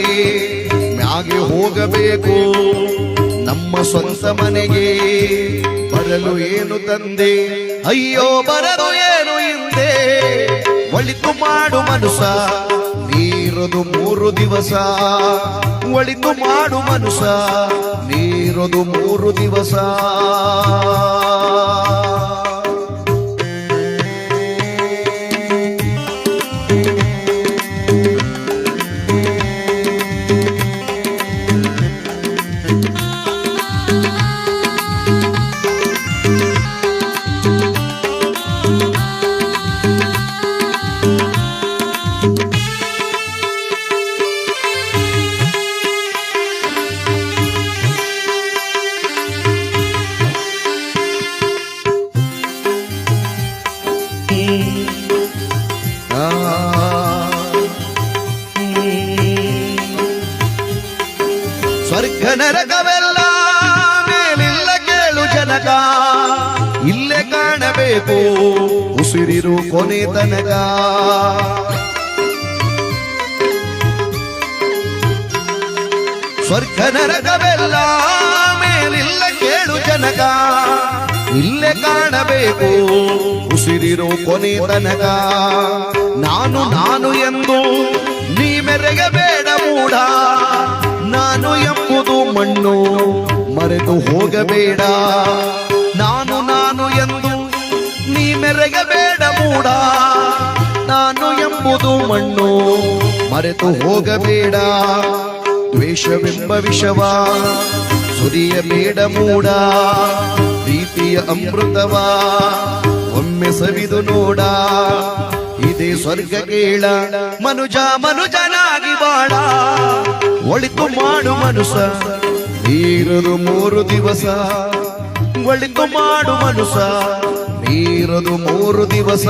ಮ್ಯಾಗೆ ಹೋಗಬೇಕು. ನಮ್ಮ ಸ್ವಂತ ಮನೆಗೆ ಬರಲು ಏನು ತಂದೆ, ಅಯ್ಯೋ ಬರಲು ಏನು ಹಿಂದೆ. ಒಳಿತು ಮಾಡು ಮನುಷ್ಯ ನೀರದು 3 ದಿವಸ. ಒಳಿತು ಮಾಡು ಮನುಷ್ಯ ನೀರದು 3 ದಿವಸ. ಸ್ವರ್ಗ ನರಕವೆಲ್ಲ ಮೇಲಿಲ್ಲ ಕೇಳು ಜನಕ. ಇಲ್ಲೇ ಕಾಣಬೇಕು ಉಸಿರಿರು ಕೊನೆ ತನಕ. ಸ್ವರ್ಗ ನರಕವೆಲ್ಲ ಮೇಲಿಲ್ಲ ಕೇಳು ಜನಕ. ಇಲ್ಲೇ ಕಾಣಬೇಕು ಉಸಿರಿರೋ ಕೊನೆ ತನಕ. ನಾನು ನಾನು ಎಂದು ನೀ ಮೆರೆಯಬೇಡ ಮೂಢ. ನಾನು ಎಂಬುದು ಮಣ್ಣು ಮರೆತು ಹೋಗಬೇಡ. ನಾನು ನಾನು ಎಂದು ನೀ ಮೆರೆಯಬೇಡ ಮೂಢ. ನಾನು ಎಂಬುದು ಮಣ್ಣು ಮರೆತು ಹೋಗಬೇಡ. ದ್ವೇಷವೆಂಬ ವಿಷವ ಸುರಿಯಬೇಡ ಮೂಢ. ಪ್ರೀತಿಯ ಅಮೃತವ ಒಮ್ಮೆ ಸವಿದು ನೋಡ. ಇದೇ ಸ್ವರ್ಗ ಕೇಳ ಮನುಜ ಮನುಜನಾಗಿ ಬಾಳ ಒಳಿತು ಮಾಡು ಮನುಷ್ಯ ನೀರದು 3 ದಿವಸ ಒಳಿತು ಮಾಡು ಮನುಷ್ಯ ನೀರದು 3 ದಿವಸ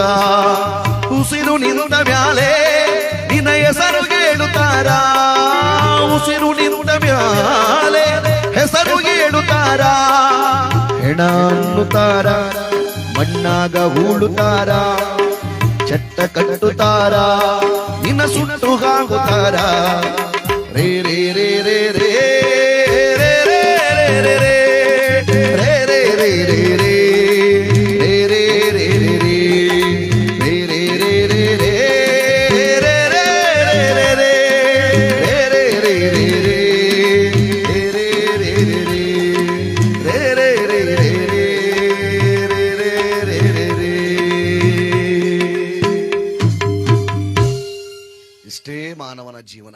ಉಸಿರು ನಿಂತ ಮ್ಯಾಲೆ ನಿನ್ನ ಹೆಸರು ಹೇಳುತ್ತಾರ ಉಸಿರು ನಿಂತ ಮ್ಯಾಲೆ ಹೆಸರು ಹೇಳುತ್ತಾರ ಹೆಣ ಅನ್ನುತ್ತಾರ ಮಣ್ಣಾಗ ಹೂಳುತ್ತಾರ ಚಟ್ಟ ಕಟ್ಟುತ್ತಾರ ನಿನ್ನ ಸುಟ್ಟು ಹಾಕುತ್ತಾರ ರೇ ರೇ ರೇ ರೇ ರೇ ರೇ ರೇ ರೇ ರೇ ರೇ ರೇ ರೇ ರೇ ರೇ ರೇ ರೇ ರೇ ಇಷ್ಟೇ ಮಾನವನ ಜೀವನ.